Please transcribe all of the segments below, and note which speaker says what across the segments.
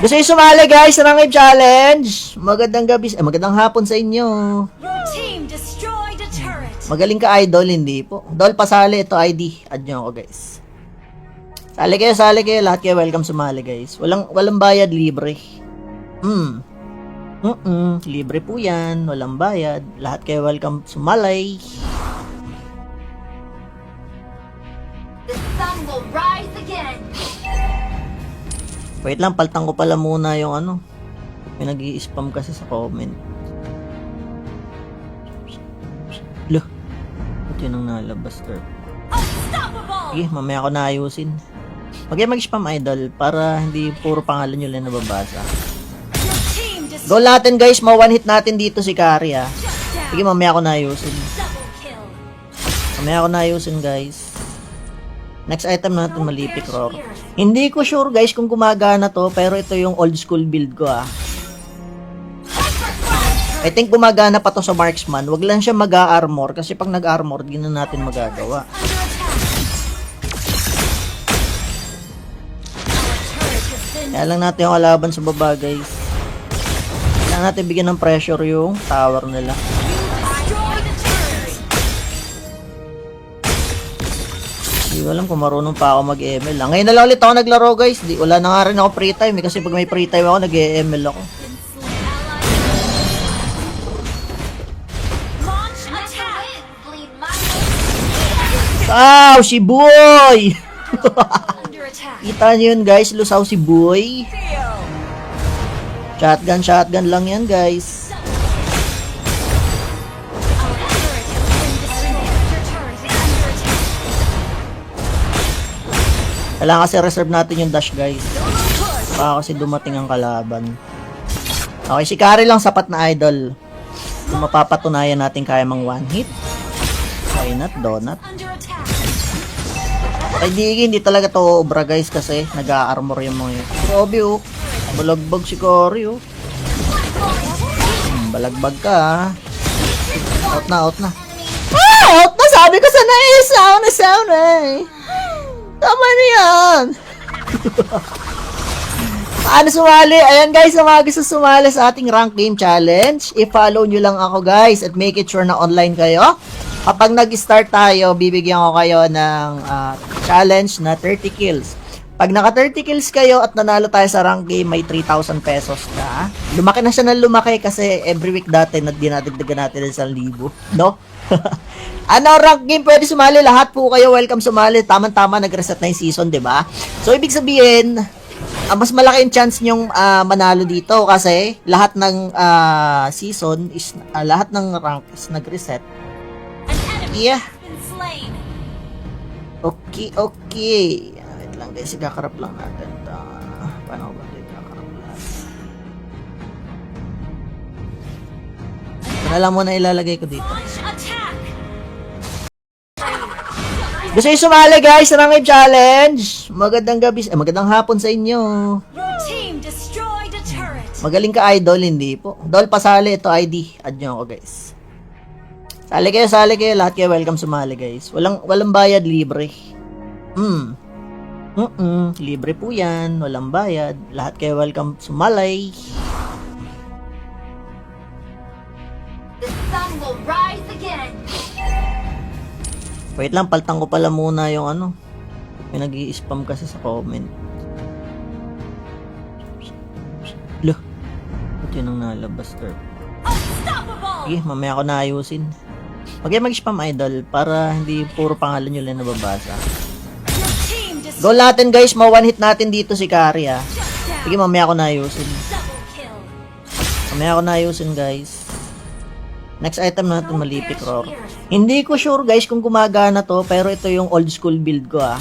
Speaker 1: Gusto nyo sumali guys sa Rank Challenge? Magandang gabi, magandang hapon sa inyo.
Speaker 2: Your team destroyed a turret.
Speaker 1: Magaling ka idol, hindi po. Dol pasali, ito ID. Add nyo ako guys. Sali kayo, lahat kayo welcome sumali guys. Walang bayad, libre. Libre po yan, walang bayad. Lahat kayo welcome sumalay.
Speaker 2: The sun will rise again.
Speaker 1: Wait lang, paltang ko pala muna yung ano. May nag-i-spam kasi sa comment. Loh, ito yung nalabas, sir.
Speaker 2: Unstoppable.
Speaker 1: Sige, mamaya ko na ayusin. Huwag kayo mag-spam idol para hindi puro pangalan nyo lang nababasa.
Speaker 2: Your team destroyed.
Speaker 1: Goal natin guys, ma-one hit natin dito si Kari ah. Sige, mamaya ko na ayusin.
Speaker 2: Double kill.
Speaker 1: Mamaya ko na ayusin guys. Next item natin, malipik roar. Hindi ko sure guys kung gumagana to, pero ito yung old school build ko ah. I think gumagana pa to sa marksman. Wag lang siya mag-armor kasi pag nag-armor, di na natin magagawa. Kaya lang natin yung kalaban sa baba guys. Kailangan natin bigyan ng pressure yung tower nila. Hindi ko alam kung marunong pa ako mag-ML. Ngayon na lang ulit ako naglaro guys. Wala na nga rin ako free time kasi pag may free time ako, nag-ML ako.
Speaker 2: Launch attack. Bleed my
Speaker 1: Lusaw si boy!
Speaker 2: under attack.
Speaker 1: Kita nyo yun guys, lusaw si boy. Shotgun lang yan guys. Kailangan kasi reserve natin yung dash guys. Baka kasi dumating ang kalaban. Okay, si Kari lang sapat na idol. Kung mapapatunayan natin kaya mang one hit. Why not, donut?
Speaker 2: Under attack.
Speaker 1: Ay hindi talaga to obra guys kasi nag-a-armor yung mga yun. Grabe oh. Balagbag si Kari oh. Balagbag ka ah. Out na. Out na! Sabi ko sana eh! Sound eh! Tama na yan! Paano sumali? Ayan guys, sa mga gusto sumali sa ating rank game challenge, i-follow nyo lang ako guys at make it sure na online kayo. Kapag nag-start tayo, bibigyan ko kayo ng challenge na 30 kills. Pag naka 30 kills kayo at nanalo tayo sa rank game, may 3,000 pesos na. Lumaki na siya ng lumaki kasi every week dati dinadagdagan natin ng 1,000, no? Ano rank game pwede sumali? Lahat po kayo welcome sumali. Tama-tama nag-reset na yung season, 'di ba? So ibig sabihin, mas malaki yung chance nyong manalo dito kasi lahat ng season is lahat ng rank is nag-reset.
Speaker 2: An enemy
Speaker 1: Yeah.
Speaker 2: has been slain.
Speaker 1: Okay. Wait lang guys, ikakarap lang natin. Paano ba ito ikakarap lang? Ito na lang muna ilalagay ko dito.
Speaker 2: Launch attack.
Speaker 1: Gusto nyo sumali guys sa Rank Challenge? Magandang gabi, magandang hapon sa inyo.
Speaker 2: Your team destroyed a turret.
Speaker 1: Magaling ka idol, hindi po. Dol pasali, ito ID. Add nyo ako guys. Sali kayo, lahat kayo welcome sumali guys. Walang bayad, libre. Libre po yan, walang bayad. Lahat kayo welcome sumalay.
Speaker 2: The sun will rise again.
Speaker 1: Wait lang, paltang ko pala muna yung ano. May nag-i-spam kasi sa comment. Loh, ito yung nalabas, sir.
Speaker 2: Unstoppable.
Speaker 1: Sige, mamaya ko na ayusin. Huwag kayo mag-spam idol para hindi puro pangalan nyo lang nababasa.
Speaker 2: Your team destroyed.
Speaker 1: Goal natin guys, ma-one hit natin dito si Kari ah. Sige, mamaya ko na ayusin.
Speaker 2: Double kill.
Speaker 1: Mamaya ko na ayusin guys. Next item natin, malipik roar. Hindi ko sure guys kung gumagana to, pero ito yung old school build ko ah.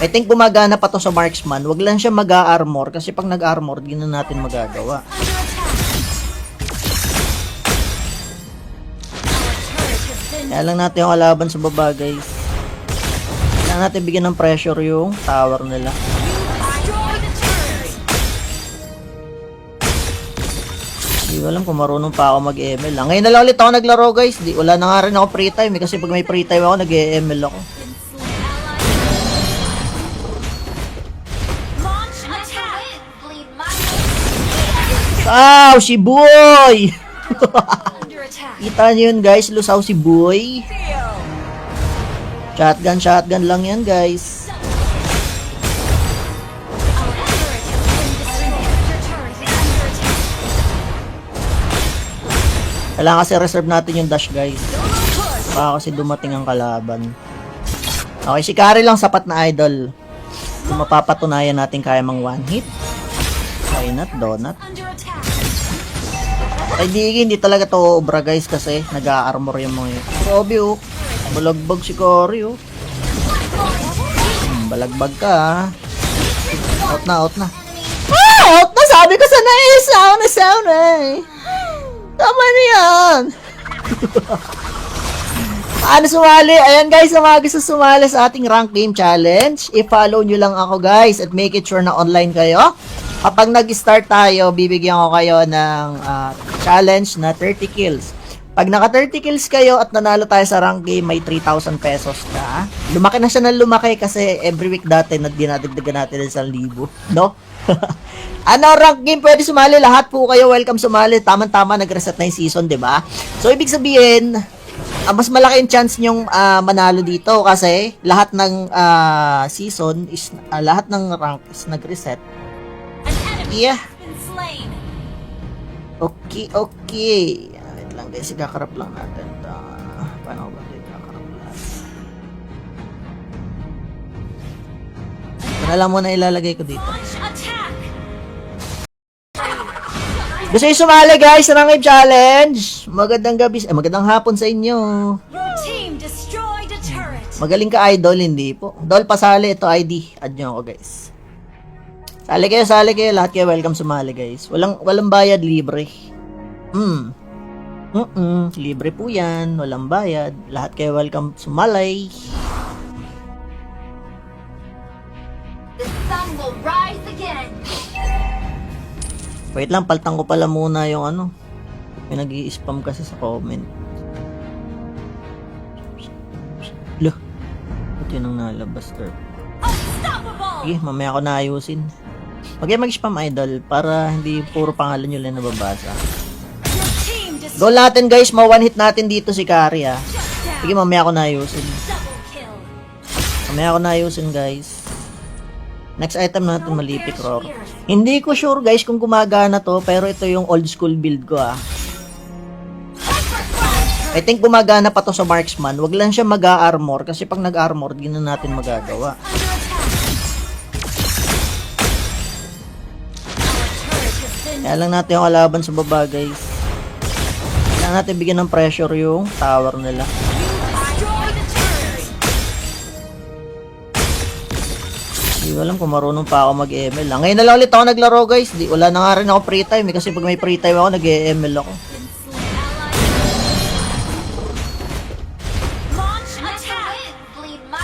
Speaker 1: I think gumagana pa to sa marksman. Wag lang siya mag-a-armor kasi pag nag-armor, di na natin magagawa. Kaya lang natin yung kalaban sa baba guys. Kailangan natin bigyan ng pressure yung tower nila. Hindi ko alam kung marunong pa ako mag-ML. Ngayon na lang ulit ako naglaro guys. Wala na nga rin ako free time kasi pag may free time ako, nag-ML ako.
Speaker 2: Launch
Speaker 1: Si Boy!
Speaker 2: Under attack.
Speaker 1: Kita nyo yun guys, lusaw si Boy. Shotgun lang yan guys.
Speaker 2: Our turret has been destroyed. Your turret is under attack.
Speaker 1: Kailangan kasi reserve natin yung dash guys.
Speaker 2: Push.
Speaker 1: Baka kasi dumating ang kalaban. Okay, si Kari lang sapat na idol. Kung mapapatunayan natin kaya mang one hit. Why not, donut?
Speaker 2: Under attack.
Speaker 1: Ay hindi talaga to obra guys kasi nag-a-armor yung mga yun. Grabe oh. Balagbag si Kari oh. Balagbag ka ah. Out na. Out na! Sabi ko sana sound eh. Tama na yan. Paano sumali? Ayan guys, sa mga gusto sumali sa ating rank game challenge, i-follow nyo lang ako guys at make it sure na online kayo. Kapag nag-start tayo, bibigyan ko kayo ng challenge na 30 kills. Pag naka 30 kills kayo at nanalo tayo sa rank game, may 3,000 pesos ka. Lumaki na siya ng lumaki kasi every week dati dinadagdagan natin ng 1,000, no? Ano rank game? Pwede sumali. Lahat po kayo welcome sumali. Tama-tama nag-reset na yung season, 'di ba? So ibig sabihin, mas malaki yung chance nyong manalo dito kasi lahat ng season is lahat ng rank is nag-reset.
Speaker 2: An enemy
Speaker 1: Yeah.
Speaker 2: has been slain.
Speaker 1: Okay. Wait lang guys, ikakarap lang natin. Paano ba ito ikakarap lang? Alam mo na ilalagay ko dito.
Speaker 2: Launch attack.
Speaker 1: Gusto nyo sumali guys sa Rank Game Challenge? Magandang gabi, magandang hapon sa inyo.
Speaker 2: Your team destroyed a turret.
Speaker 1: Magaling ka idol, hindi po. Dol, pasali ito ID. Add nyo ako guys. Sali kayo, lahat kayo welcome sumali guys. Walang bayad, libre. Libre po yan, walang bayad. Lahat kayo welcome sumalay.
Speaker 2: The sun will rise again.
Speaker 1: Wait lang, paltang ko pala muna yung ano. May nag-i-spam kasi sa comment. Loh, ba't yun ang nalabas, sir?
Speaker 2: Unstoppable.
Speaker 1: Sige, mamaya ko na ayusin. Huwag kayo mag-spam idol para hindi puro pangalan nyo lang nababasa.
Speaker 2: Your team destroyed.
Speaker 1: Goal natin guys, ma-one hit natin dito si Kari ah. Sige, mamaya ko na ayusin.
Speaker 2: Double kill.
Speaker 1: Mamaya ko na ayusin guys. Next item natin, malipik roar. Hindi ko sure guys kung gumagana to, pero ito yung old school build ko ah. I think gumagana pa to sa marksman. Wag lang siya mag-armor kasi pag nag-armor, di na natin magagawa.
Speaker 2: Under attack. Our turret has been
Speaker 1: Kaya lang natin yung kalaban sa baba guys. Kailangan natin bigyan ng pressure yung tower nila.
Speaker 2: destroyed a turret.
Speaker 1: Hindi ko alam kung marunong pa ako mag-ML lang. Ngayon na lang ulit ako naglaro guys. Wala na nga rin ako free time kasi pag may free time ako, nag-ML ako.
Speaker 2: Been slain. Launch attack. Bleed my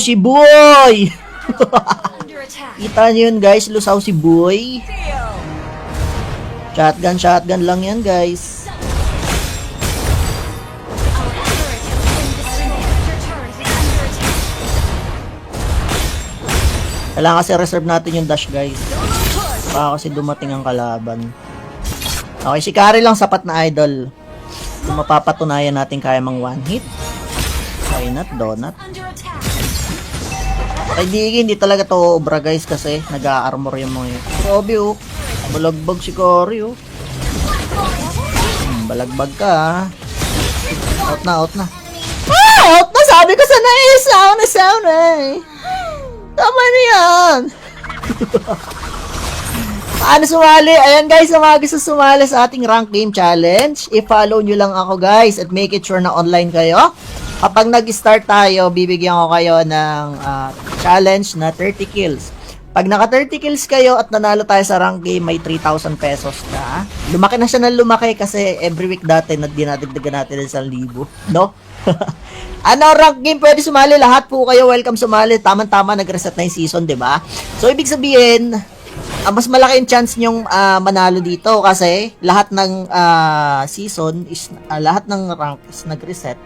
Speaker 1: Si Boy!
Speaker 2: under attack.
Speaker 1: Kita nyo yun guys, lusaw si Boy. Shotgun lang yan guys.
Speaker 2: Our turret has been destroyed. Your turret is under attack.
Speaker 1: Kailangan kasi reserve natin yung dash guys.
Speaker 2: Push.
Speaker 1: Baka kasi dumating ang kalaban. Okay, si Kari lang sapat na idol. Kung mapapatunayan natin kaya mang one hit. Why not, donut?
Speaker 2: Under attack.
Speaker 1: Ay hindi talaga to obra guys kasi nag-a-armor yung mga yun. Grabe oh. Balagbag si Kari oh. Balagbag ka ah. Out na. Out na! Sabi ko sana sound eh. Tama na yan. Paano sumali? Ayan guys, sa mga gusto sumali sa ating rank game challenge, i-follow nyo lang ako guys at make it sure na online kayo. Kapag nag-start tayo, bibigyan ko kayo ng challenge na 30 kills. Pag naka 30 kills kayo at nanalo tayo sa rank game, may 3,000 pesos ka. Lumaki na siya ng lumaki kasi every week dati dinadagdagan natin ng 1,000, no? Ano rank game? Pwede sumali. Lahat po kayo welcome sumali. Tama-tama nag-reset na yung season, 'di ba? So ibig sabihin, mas malaki yung chance nyong manalo dito kasi lahat ng season is lahat ng rank is nag-reset.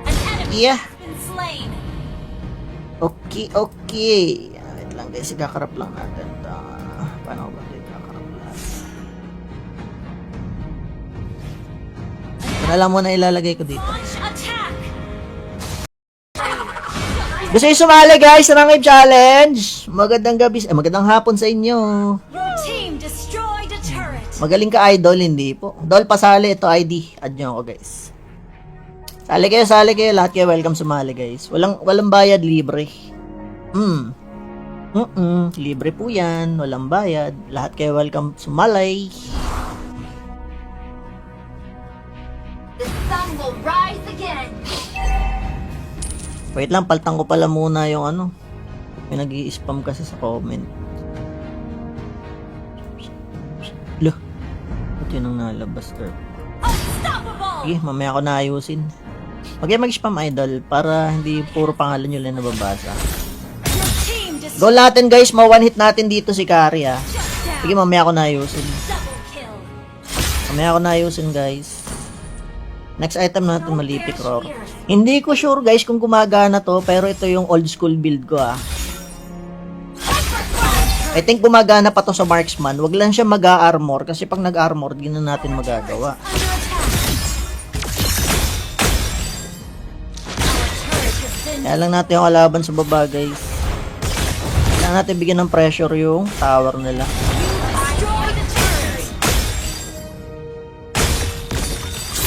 Speaker 2: An enemy
Speaker 1: Yeah.
Speaker 2: has been slain.
Speaker 1: Okay. Wait lang guys, ikakarap lang natin. Paano ba ito ikakarap? Ito na lang muna ilalagay ko dito.
Speaker 2: Launch attack.
Speaker 1: Gusto nyo sumali guys sa Rank Challenge? Magandang gabi, magandang hapon sa inyo.
Speaker 2: Your team destroyed a turret.
Speaker 1: Magaling ka idol, hindi po. Dol pasali, ito ID. Add nyo ako guys. Sali kayo, lahat kayo welcome sumali guys. Walang bayad, libre. Libre po yan, walang bayad. Lahat kayo welcome sumalay.
Speaker 2: The sun will rise again.
Speaker 1: Wait lang, paltang ko pala muna yung ano. May nag-i-spam kasi sa comment. Loh, ito yun ang nalabas, sir.
Speaker 2: Unstoppable.
Speaker 1: Sige, mamaya ko na ayusin. Huwag kayo mag-spam idol para hindi puro pangalan nyo lang nababasa.
Speaker 2: Your team destroyed.
Speaker 1: Goal natin guys, ma-one hit natin dito si Kari ah. Sige, mamaya ko na ayusin.
Speaker 2: Double kill.
Speaker 1: Mamaya ko na ayusin guys. Next item natin, malipit roar. Hindi ko sure guys kung gumagana to, pero ito yung old school build ko ah. I think gumagana pa to sa marksman. Wag lang siya mag-armor kasi pag nag-armor, di na natin magagawa.
Speaker 2: Under attack. Our turret has been
Speaker 1: Kaya lang natin yung kalaban sa baba guys. Kailangan natin bigyan ng pressure yung tower nila.
Speaker 2: destroyed the turret.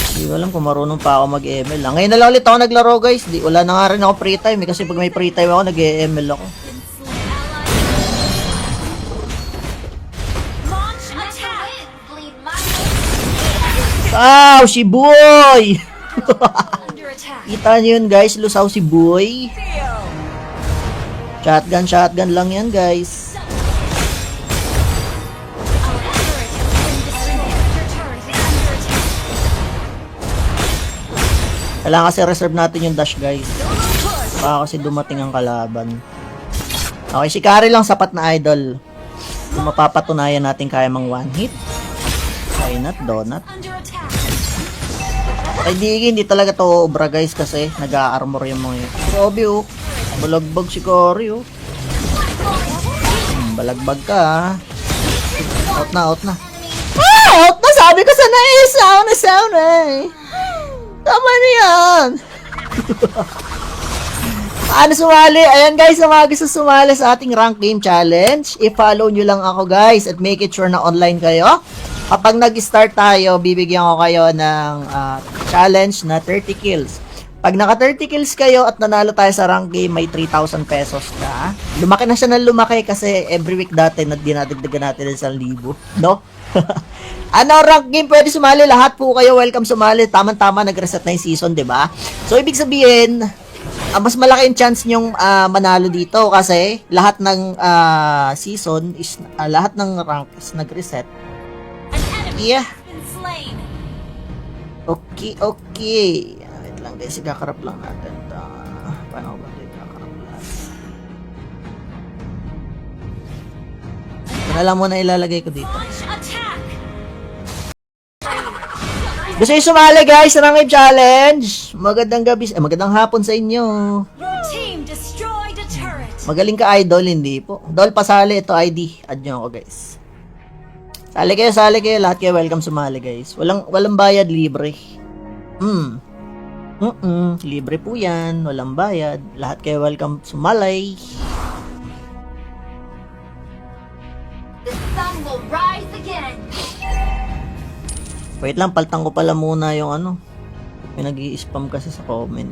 Speaker 1: Hindi ko alam kung marunong pa ako mag-ML. Ngayon na lang ulit ako naglaro guys. Wala na nga rin ako free time kasi pag may free time ako, nag-ML ako.
Speaker 2: Been slain. Launch attack. Bleed my
Speaker 1: Wow, si Boy!
Speaker 2: under attack.
Speaker 1: Kita nyo yun guys, lusaw si Boy. Shotgun lang yan guys.
Speaker 2: Our turret has been destroyed. Your turret is under attack.
Speaker 1: Kailangan kasi reserve natin yung dash guys. Baka kasi dumating ang kalaban. Okay, si Kari lang sapat na idol. Kung mapapatunayan natin kaya mang one hit. Why not, donut?
Speaker 2: Under attack.
Speaker 1: Ay hindi talaga to obra guys kasi nag-a-armor yung mga yun. Grabe oh. Balagbag si Kari oh. Balagbag ka ah. Out na. Out na! Sabi ko sana eh! Sound eh! Tama na yan! Paano sumali? Ayan guys, sa mga gusto sumali sa ating rank game challenge, i-follow nyo lang ako guys at make it sure na online kayo. Kapag nag-start tayo, bibigyan ko kayo ng challenge na 30 kills. Pag naka 30 kills kayo at nanalo tayo sa rank game, may 3,000 pesos na. Lumaki na siya ng lumaki kasi every week dati dinadagdagan natin ng 1,000, no? Ano rank game pwede sumali? Lahat po kayo welcome sumali. Tama-tama nag-reset na yung season, 'di ba? So ibig sabihin, mas malaki yung chance nyong manalo dito kasi lahat ng season is lahat ng rank is nag-reset.
Speaker 2: An enemy
Speaker 1: Yeah.
Speaker 2: has been slain.
Speaker 1: Okay. Wait lang guys, ikakarap lang natin. Paano ba ito ikakarap lang? Ito na lang muna ilalagay ko dito.
Speaker 2: Launch attack.
Speaker 1: Gusto nyo sumali guys sa Rank Challenge? Magandang gabi, magandang hapon sa inyo.
Speaker 2: Your team destroyed a turret.
Speaker 1: Magaling ka idol, hindi po. Dol pasali, ito ID. Add nyo ako guys. Sali kayo, lahat kayo welcome sumali guys. Walang bayad, libre. Libre po yan, walang bayad. Lahat kayo welcome sumalay.
Speaker 2: The sun will rise again.
Speaker 1: Wait lang, paltang ko pala muna yung ano. May nag-i-spam kasi sa comment.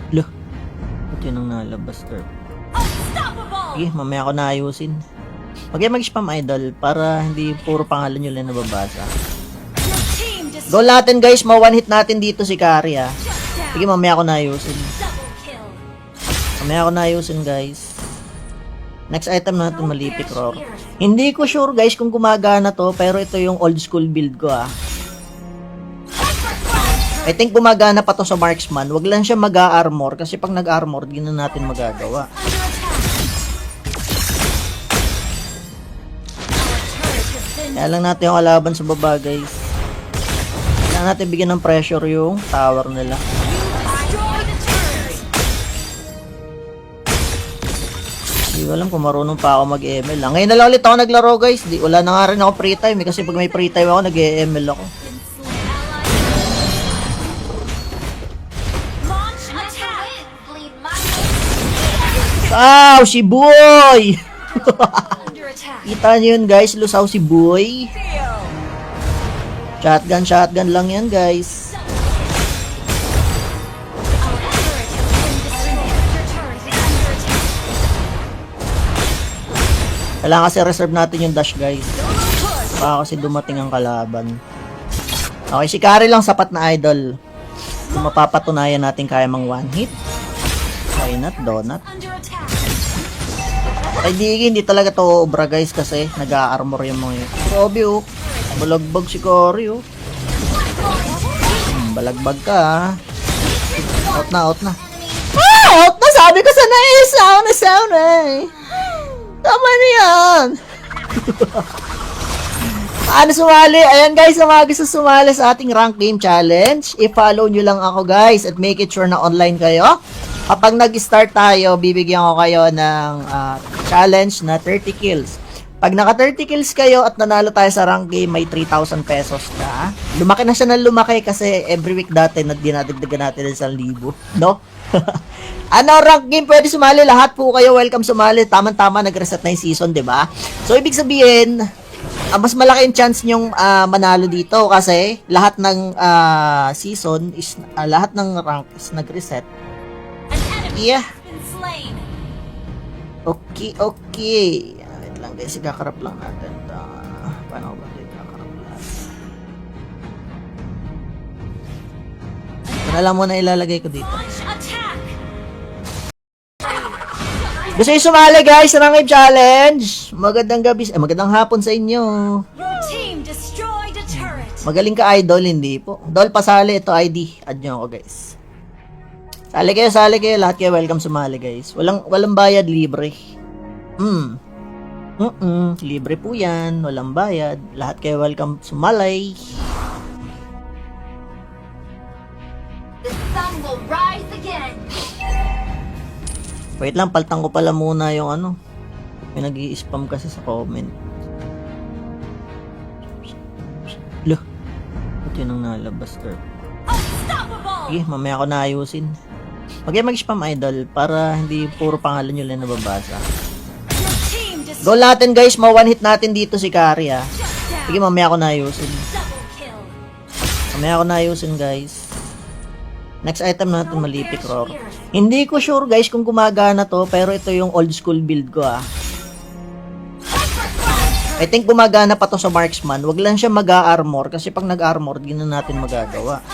Speaker 1: Loh, ito yun ang nalabas, sir.
Speaker 2: Unstoppable.
Speaker 1: Sige, mamaya ko na ayusin. Huwag kayo mag-spam idol para hindi puro pangalan nyo lang nababasa.
Speaker 2: Your team destroyed.
Speaker 1: Goal natin guys, ma-one hit natin dito si Kari ah. Sige, mamaya ko na ayusin.
Speaker 2: Double kill.
Speaker 1: Mamaya ko na ayusin guys. Next item natin, malipit roar. Hindi ko sure guys kung gumagana to, pero ito yung old school build ko ah. I think gumagana pa to sa marksman. Wag lang siya mag-a-armor kasi pag nag-armor, di na natin magagawa.
Speaker 2: Under attack. Our turret has been
Speaker 1: Kaya lang natin yung kalaban sa baba guys. Kailangan natin bigyan ng pressure yung tower nila.
Speaker 2: destroyed the turret.
Speaker 1: Hindi ko alam kung marunong pa ako mag-ML. Ngayon na lang ulit ako naglaro guys. Wala na nga rin ako free time kasi pag may free time ako, nag-ML ako.
Speaker 2: Launch attack. Bleed my
Speaker 1: Lusaw si Boy!
Speaker 2: under attack.
Speaker 1: Kita nyo yun guys, lusaw si Boy. Shotgun lang yan guys. Kailangan kasi reserve natin yung dash guys. Baka kasi dumating ang kalaban. Okay, si Kari lang sapat na idol. Kung mapapatunayan natin kaya mang one hit. Why not, donut? Ay hindi talaga to obra guys kasi nag-a-armor yung mga yun. Grabe oh. Balagbag si Kari oh. Balagbag ka ah. Out na. Out na! Sabi ko sana sound eh. Tama na yan. Paano sumali? Ayan guys, sa mga gusto sumali sa ating rank game challenge, i-follow nyo lang ako guys at make it sure na online kayo. Kapag nag-start tayo, bibigyan ko kayo ng challenge na 30 kills. Pag naka 30 kills kayo at nanalo tayo sa rank game, may 3,000 pesos ka. Lumaki na siya ng lumaki kasi every week dati na dinadagdagan natin ng 1,000, no? Ano rank game pwede sumali? Lahat po kayo welcome sumali. Tama-tama nag-reset na yung season, 'di ba? So ibig sabihin, mas malaki yung chance nyong manalo dito kasi lahat ng season is lahat ng rank is nag-reset. Yeah. Okay. Wait lang guys, ikakarap lang natin. Paano ba dito ikakarap lang? Alam mo na ilalagay ko dito. Gusto nyo sumali guys sa Rank Game Challenge? Magandang gabi, magandang hapon sa inyo. Magaling ka idol, hindi po. Dol, pasali ito ID. Add nyo ako guys. Sali kayo, lahat kayo welcome sumali guys. Walang bayad, libre. Libre po yan, walang bayad. Lahat kayo welcome sumalay.
Speaker 2: The sun will rise again.
Speaker 1: Wait lang, paltang ko pala muna yung ano. May nag-i-spam kasi sa comment. Loh, ba't yun ang nalabas, sir? Sige, mamaya ko na ayusin. Huwag kayo mag-spam idol para hindi puro pangalan nyo lang nababasa. Goal natin guys, ma-one hit natin dito si Kari ah. Sige, mamaya ko na ayusin. Guys. Next item natin, malipik roar. Hindi ko sure guys kung gumagana to, pero ito yung old school build ko ah. I think gumagana pa to sa marksman. Wag lang siya mag-armor kasi pag nag-armor, di na natin magagawa.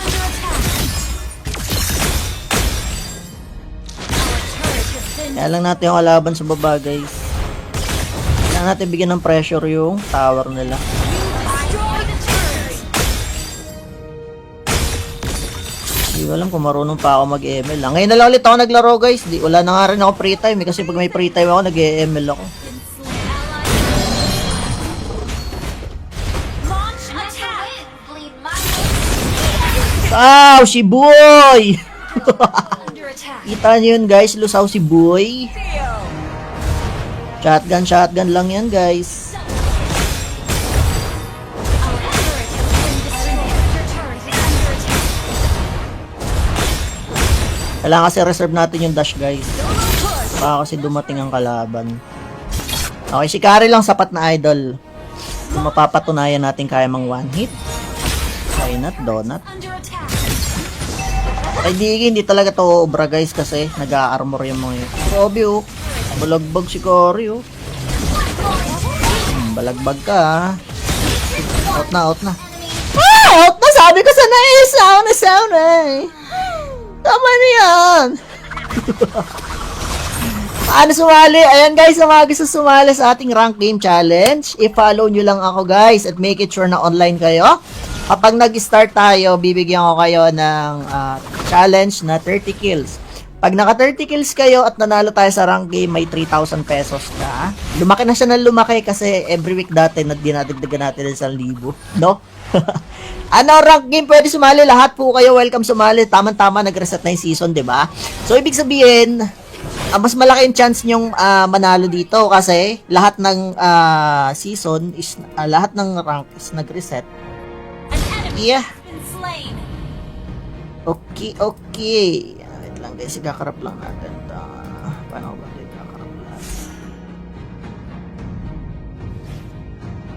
Speaker 1: Kaya lang natin yung kalaban sa baba guys. Kailangan natin bigyan ng pressure yung tower nila. Hindi ko alam kung marunong pa ako mag-ML. Ngayon na lang ulit ako naglaro guys. Wala na nga rin ako free time kasi pag may free time ako, nag-ML ako. Lusaw si Boy! Kita nyo yun guys, lusaw si Boy. Shotgun lang yan guys. Kailangan kasi reserve natin yung dash guys. Baka kasi dumating ang kalaban. Okay, si Kari lang sapat na idol. Kung mapapatunayan natin kaya mang one hit. Why not, donut? Ay hindi talaga to obra guys kasi nag-a-armor yung mga yun. Grabe oh. Balagbag si Kari oh. Balagbag ka ah. Out na. Out na! Sabi ko sana sound eh. Tama na yan. Paano sumali? Ayan guys, sa mga gusto sumali sa ating rank game challenge, i-follow nyo lang ako guys at make it sure na online kayo. Kapag nag-start tayo, bibigyan ko kayo ng challenge na 30 kills. Pag naka 30 kills kayo at nanalo tayo sa rank game, may 3,000 pesos ka. Lumaki na siya ng lumaki kasi every week dati na dinadagdagan natin ng 1,000, no? Ano rank game pwede sumali? Lahat po kayo welcome sumali. Tama-tama nag-reset na yung season, 'di ba? So ibig sabihin, Mas malaki yung chance nyong manalo dito kasi lahat ng season is lahat ng rank is nag-reset.
Speaker 2: An enemy
Speaker 1: Yeah.
Speaker 2: has been slain.
Speaker 1: Okay, okay. Wait lang guys, ikakarap lang natin. Paano ba ito ikakarap lang?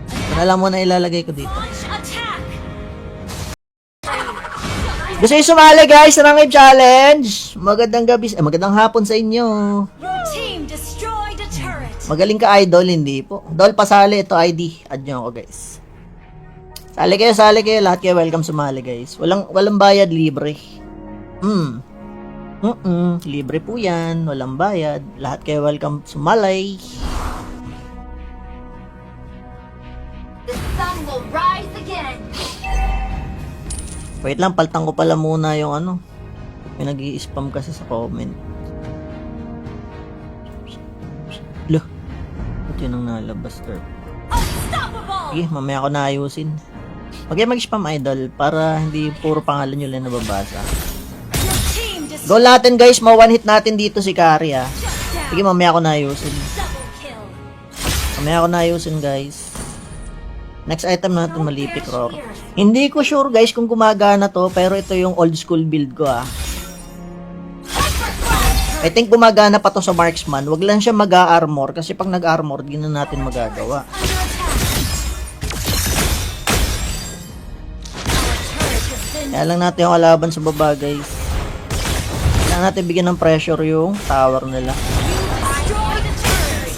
Speaker 1: Ito na lang muna ilalagay ko dito.
Speaker 2: Launch attack.
Speaker 1: Gusto nyo sumali guys sa Rank Challenge? Magandang gabi, magandang hapon sa inyo.
Speaker 2: Your team destroyed a turret.
Speaker 1: Magaling ka idol, hindi po. Dol, pasali ito ID. Add nyo ako guys. Sali kayo, lahat kayo welcome sumali guys. Walang bayad, libre. Libre po yan, walang bayad. Lahat kayo welcome sumalay.
Speaker 2: The sun will rise again.
Speaker 1: Wait lang, paltang ko pala muna yung ano. May nag-i-spam kasi sa comment. Loh, ba't yun ang nalabas, sir?
Speaker 2: Unstoppable.
Speaker 1: Sige, mamaya ko na ayusin. Huwag kayo mag-spam idol para hindi puro pangalan nyo lang nababasa.
Speaker 2: Your team destroyed.
Speaker 1: Goal natin guys, ma-one hit natin dito si Kari ah. Sige, mamaya ko na ayusin.
Speaker 2: Double kill.
Speaker 1: Mamaya ko na ayusin guys. Next item natin, malipit roar. Hindi ko sure guys kung gumagana to, pero ito yung old school build ko ah. I think gumagana pa to sa marksman. Wag lang siya mag-armor kasi pag nag-armor, di na natin magagawa.
Speaker 2: Under attack. Our turret has been
Speaker 1: Kaya lang natin yung kalaban sa baba guys. Kailangan natin bigyan ng pressure yung tower nila.
Speaker 2: destroyed a turret.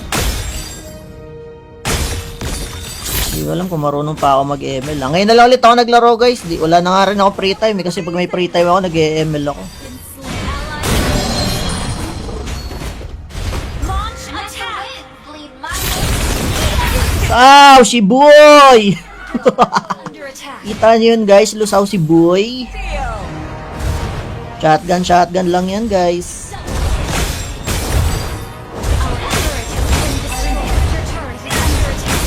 Speaker 1: Hindi ko alam kung marunong pa ako mag-ML. Ngayon na lang ulit ako naglaro guys. Wala na nga rin ako free time kasi pag may free time ako, nag-ML ako.
Speaker 2: Been slain. Launch attack. Bleed my
Speaker 1: Lusaw si boy!
Speaker 2: under attack.
Speaker 1: Kita nyo yun guys, lusaw si boy. Shotgun lang yan guys.
Speaker 2: Our turret has been destroyed. Your turret is under attack.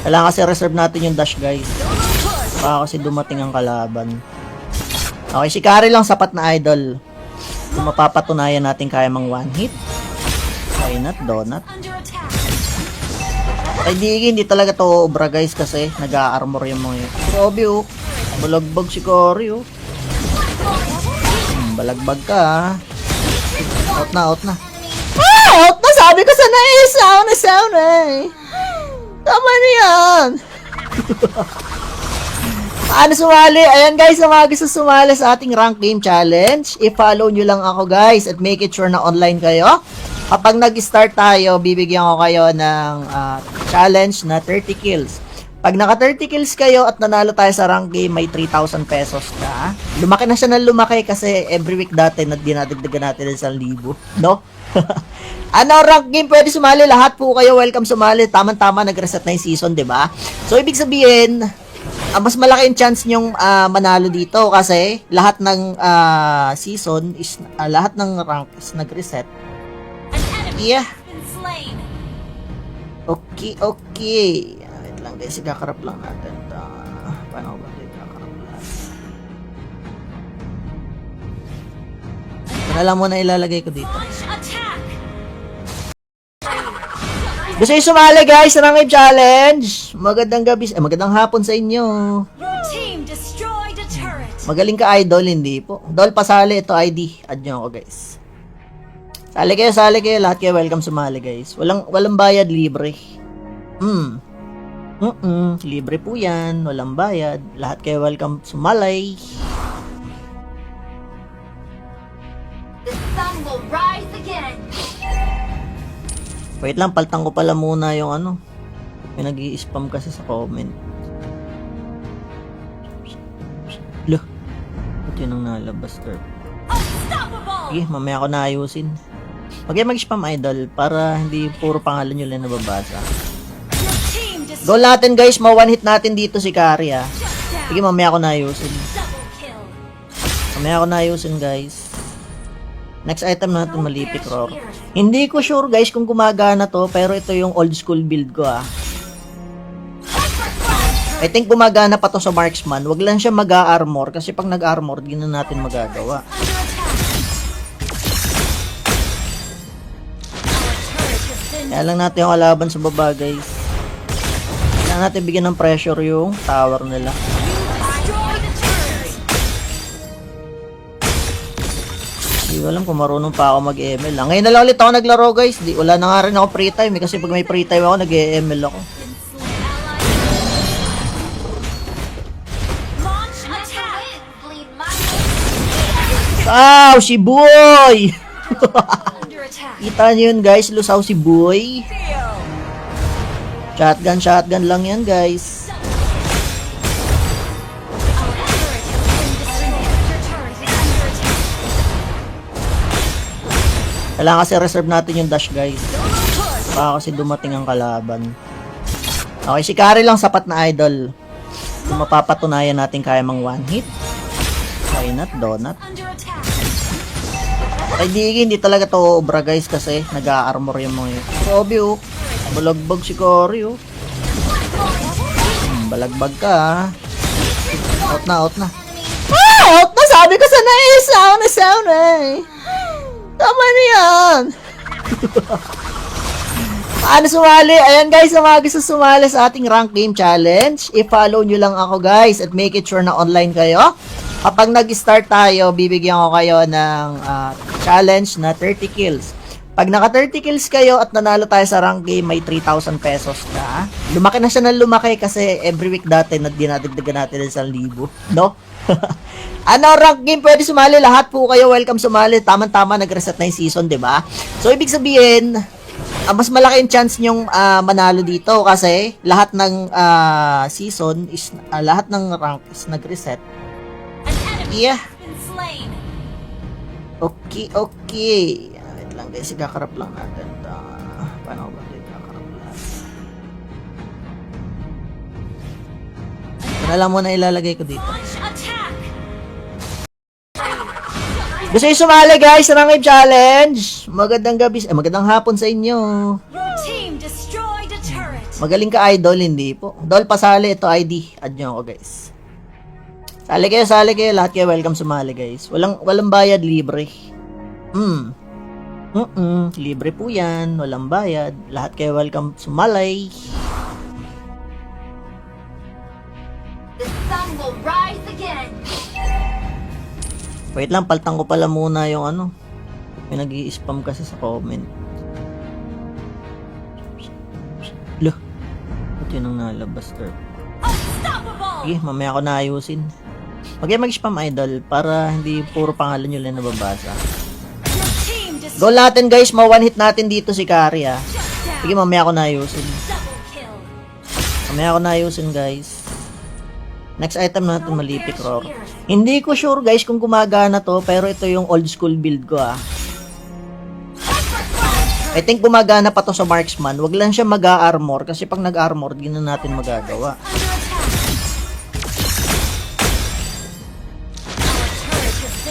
Speaker 1: Kailangan kasi reserve natin yung dash guys. Baka kasi dumating ang kalaban. Okay, si Kari lang sapat na idol. Kung mapapatunayan natin kaya mang one hit. Why not, donut?
Speaker 2: Under attack.
Speaker 1: Ay hindi talaga to obra guys kasi nag-a-armor yung mga yun. Grabe oh. Balagbag si Kari oh. Balagbag ka ah. Out na. Out na! Sabi ko sana eh! Sound eh! Tama na yan! Paano sumali? Ayan guys, sa mga gusto sumali sa ating rank game challenge, i-follow nyo lang ako guys at make it sure na online kayo. Kapag nag-start tayo, bibigyan ko kayo ng challenge na 30 kills. Pag naka 30 kills kayo at nanalo tayo sa rank game, may 3,000 pesos ka. Lumaki na siya ng lumaki kasi every week dati dinadagdagan natin ng 1,000, no? Ano rank game pwede sumali? Lahat po kayo welcome sumali. Tama-tama nag-reset na yung season, 'di ba? So ibig sabihin, mas malaki yung chance nyong manalo dito kasi lahat ng season is lahat ng rank is nag-reset.
Speaker 2: An enemy
Speaker 1: Yeah.
Speaker 2: has been slain.
Speaker 1: Okay, okay. Wait lang guys, ikakarap lang natin. Paano ba ito ikakarap lang? Ito na lang muna ilalagay ko dito.
Speaker 2: Launch attack.
Speaker 1: Gusto nyo sumali guys sa Rank Challenge? Magandang gabi, magandang hapon sa inyo.
Speaker 2: Your team destroyed a turret.
Speaker 1: Magaling ka idol, hindi po. Dol, pasali ito ID. Add nyo ako guys. Sali kayo, lahat kayo welcome sumali guys. Walang bayad, libre. Libre po yan, walang bayad. Lahat kayo welcome sumalay.
Speaker 2: The sun will rise again.
Speaker 1: Wait lang, paltang ko pala muna yung ano. May nag-i-spam kasi sa comment. Loh, ba't yun ang nalabas, sir?
Speaker 2: Unstoppable.
Speaker 1: Sige, mamaya ko na ayusin. Huwag kayo mag-spam idol para hindi puro pangalan nyo lang nababasa.
Speaker 2: Your team destroyed.
Speaker 1: Goal natin guys, ma-one hit natin dito si Kari ah. Sige, mamaya ko na ayusin.
Speaker 2: Double kill.
Speaker 1: Mamaya ko na ayusin guys. Next item natin, malipit roar. Hindi ko sure guys kung gumagana to, pero ito yung old school build ko ah. I think gumagana pa to sa marksman. Wag lang siya mag-armor kasi pag nag-armor, di na natin magagawa.
Speaker 2: Under attack.
Speaker 1: Kaya lang natin yung kalaban sa baba, guys. Kaya natin bigyan ng pressure yung tower nila. Hindi ko alam kung marunong pa ako mag-ML. Ngayon na lang ulit ako naglaro, guys. Wala na nga rin ako free time. Kasi pag may free time ako, nag-ML ako.
Speaker 2: Launch attack. Bleed my
Speaker 1: Lusaw si Boy!
Speaker 2: under attack.
Speaker 1: Kita nyo yun, guys. Lusaw si Boy. Shotgun lang yan, guys. Kailangan kasi reserve natin yung dash, guys. Baka kasi dumating ang kalaban. Okay, si Kari lang sapat na idol. Kung mapapatunayan natin kaya mang one hit. Why not, donut? Ay, hindi talaga to obra, guys, kasi nag-a-armor yung mga yun. Grabe, oh. Balagbag si Kari, oh. Balagbag ka, ah. Out na. Out na! Sabi ko sana sound eh. Tama na yan. Paano sumali? Ayan, guys, sa mga gusto sumali sa ating rank game challenge, i-follow nyo lang ako, guys, at make it sure na online kayo. Kapag nag-start tayo, bibigyan ko kayo ng challenge na 30 kills. Pag naka 30 kills kayo at nanalo tayo sa rank game, may 3,000 pesos ka. Lumaki na siya ng lumaki kasi every week dati na dinadagdagan natin ng 1,000, no? Ano, rank game, pwede sumali. Lahat po kayo, welcome sumali. Tama-tama, nag-reset na yung season, di ba? So, ibig sabihin, mas malaki yung chance nyong manalo dito kasi lahat ng season is, lahat ng rank is nag-reset. Yeah. Okay. Wait lang, guys. Ikakarap lang natin. Paano ko ba ito ikakarap lang? Ito na lang muna ilalagay ko dito. Gusto nyo sumali, guys, sa Rank Game Challenge? Magandang gabi, magandang hapon sa inyo. Magaling ka, idol, hindi po. Dol, pasali, ito ID. Add nyo ako, guys. Sali kayo, lahat kayo welcome sumali, guys. Walang bayad, libre. Libre po yan, walang bayad. Lahat kayo welcome sumalay.
Speaker 2: The sun will rise again.
Speaker 1: Wait lang, paltang ko pala muna yung ano. May nag-i-spam kasi sa comment. Loh, ba't yun ang nalabas, sir? Sige, mamaya ko na ayusin. Huwag kayo mag-spam, idol, para hindi puro pangalan nyo lang nababasa. Goal natin, guys, ma-one hit natin dito si Kari, ah. Sige, mamaya ko na ayusin. Guys. Next item natin, malipik roar. Hindi ko sure, guys, kung gumagana to, pero ito yung old school build ko, ah. I think gumagana pa to sa marksman. Wag lang siya mag-a-armor kasi pag nag-armor, di na natin magagawa.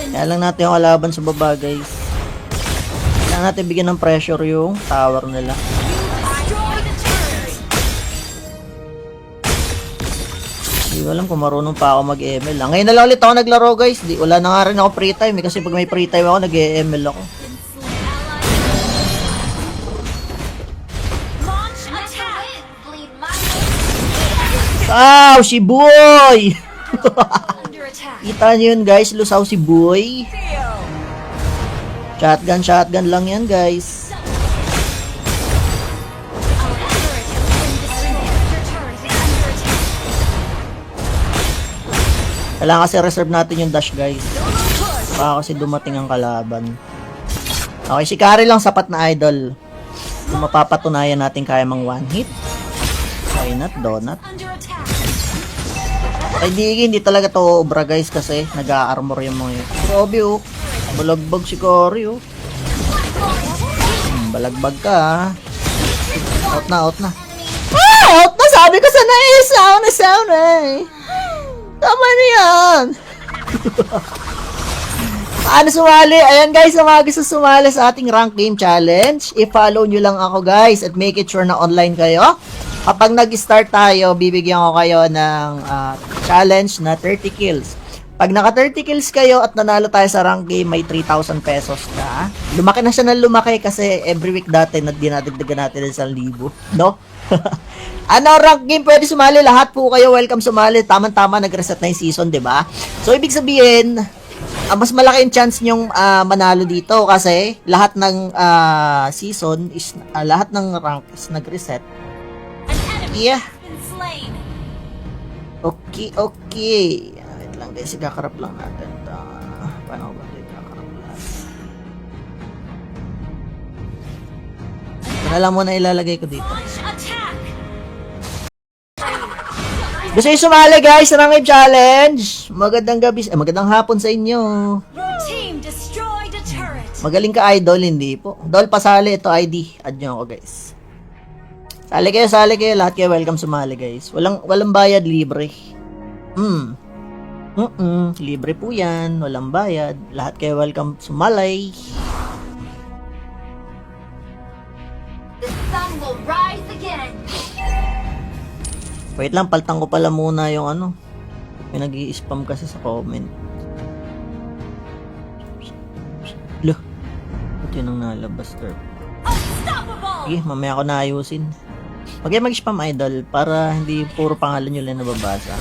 Speaker 1: Kaya lang natin yung kalaban sa baba, guys. Kaya natin bigyan ng pressure yung tower nila. Hindi ko alam kung marunong pa ako mag-ML. Ngayon na lang ulit ako naglaro, guys. Wala na nga rin ako free time kasi pag may free time ako, nag-ML ako. Lusaw si Boy! Kita nyo yun, guys. Lusaw si Boy. Shotgun lang yan, guys. Kailangan kasi reserve natin yung dash, guys. Baka kasi dumating ang kalaban. Okay, si Kari lang sapat na idol. Kung mapapatunayan natin kaya mang one hit. Why not, donut? Ay, hindi talaga to obra, guys, kasi nag-a-armor yung mga yun. Grabe, oh. Balagbag si Kari, oh. Balagbag ka, ah. Out na. Out na! Sabi ko sana sound eh. Tama na yan. Paano sumali? Ayan, guys, sa mga gusto sumali sa ating rank game challenge, i-follow nyo lang ako, guys, at make it sure na online kayo. Kapag nag-start tayo, bibigyan ko kayo ng challenge na 30 kills. Pag naka 30 kills kayo at nanalo tayo sa rank game, may 3,000 pesos na. Lumaki na siya ng lumaki kasi every week dati na dinadagdagan natin ng 1,000, no? Ano, rank game, pwede sumali. Lahat po kayo, welcome sumali. Tama-tama, nag-reset na yung season, di ba? So, ibig sabihin, mas malaki yung chance nyong manalo dito kasi lahat ng season is, lahat ng rank is nag-reset. Yeah. Okay, okay. Wait lang guys, ikakarap lang natin. Paano ba ito ikakarap lang? Ito na lang muna ilalagay ko dito. Gusto nyo sumali guys sa Rank Challenge? Magandang gabi, magandang hapon sa inyo. Magaling ka idol, hindi po. Dol, pasali, ito ID. Add nyo ako guys. Sali kayo, lahat kayo welcome sumali guys. Walang bayad, libre. Libre po yan, walang bayad. Lahat kayo welcome sumalay.
Speaker 2: The sun will rise again.
Speaker 1: Wait lang, paltang ko pala muna yung ano. May nag-i-spam kasi sa comment. Loh, ba't yun ang nalabas, sir? Sige, mamaya ko na ayusin. Huwag kayo mag-spam idol para hindi puro pangalan nyo lang nababasa.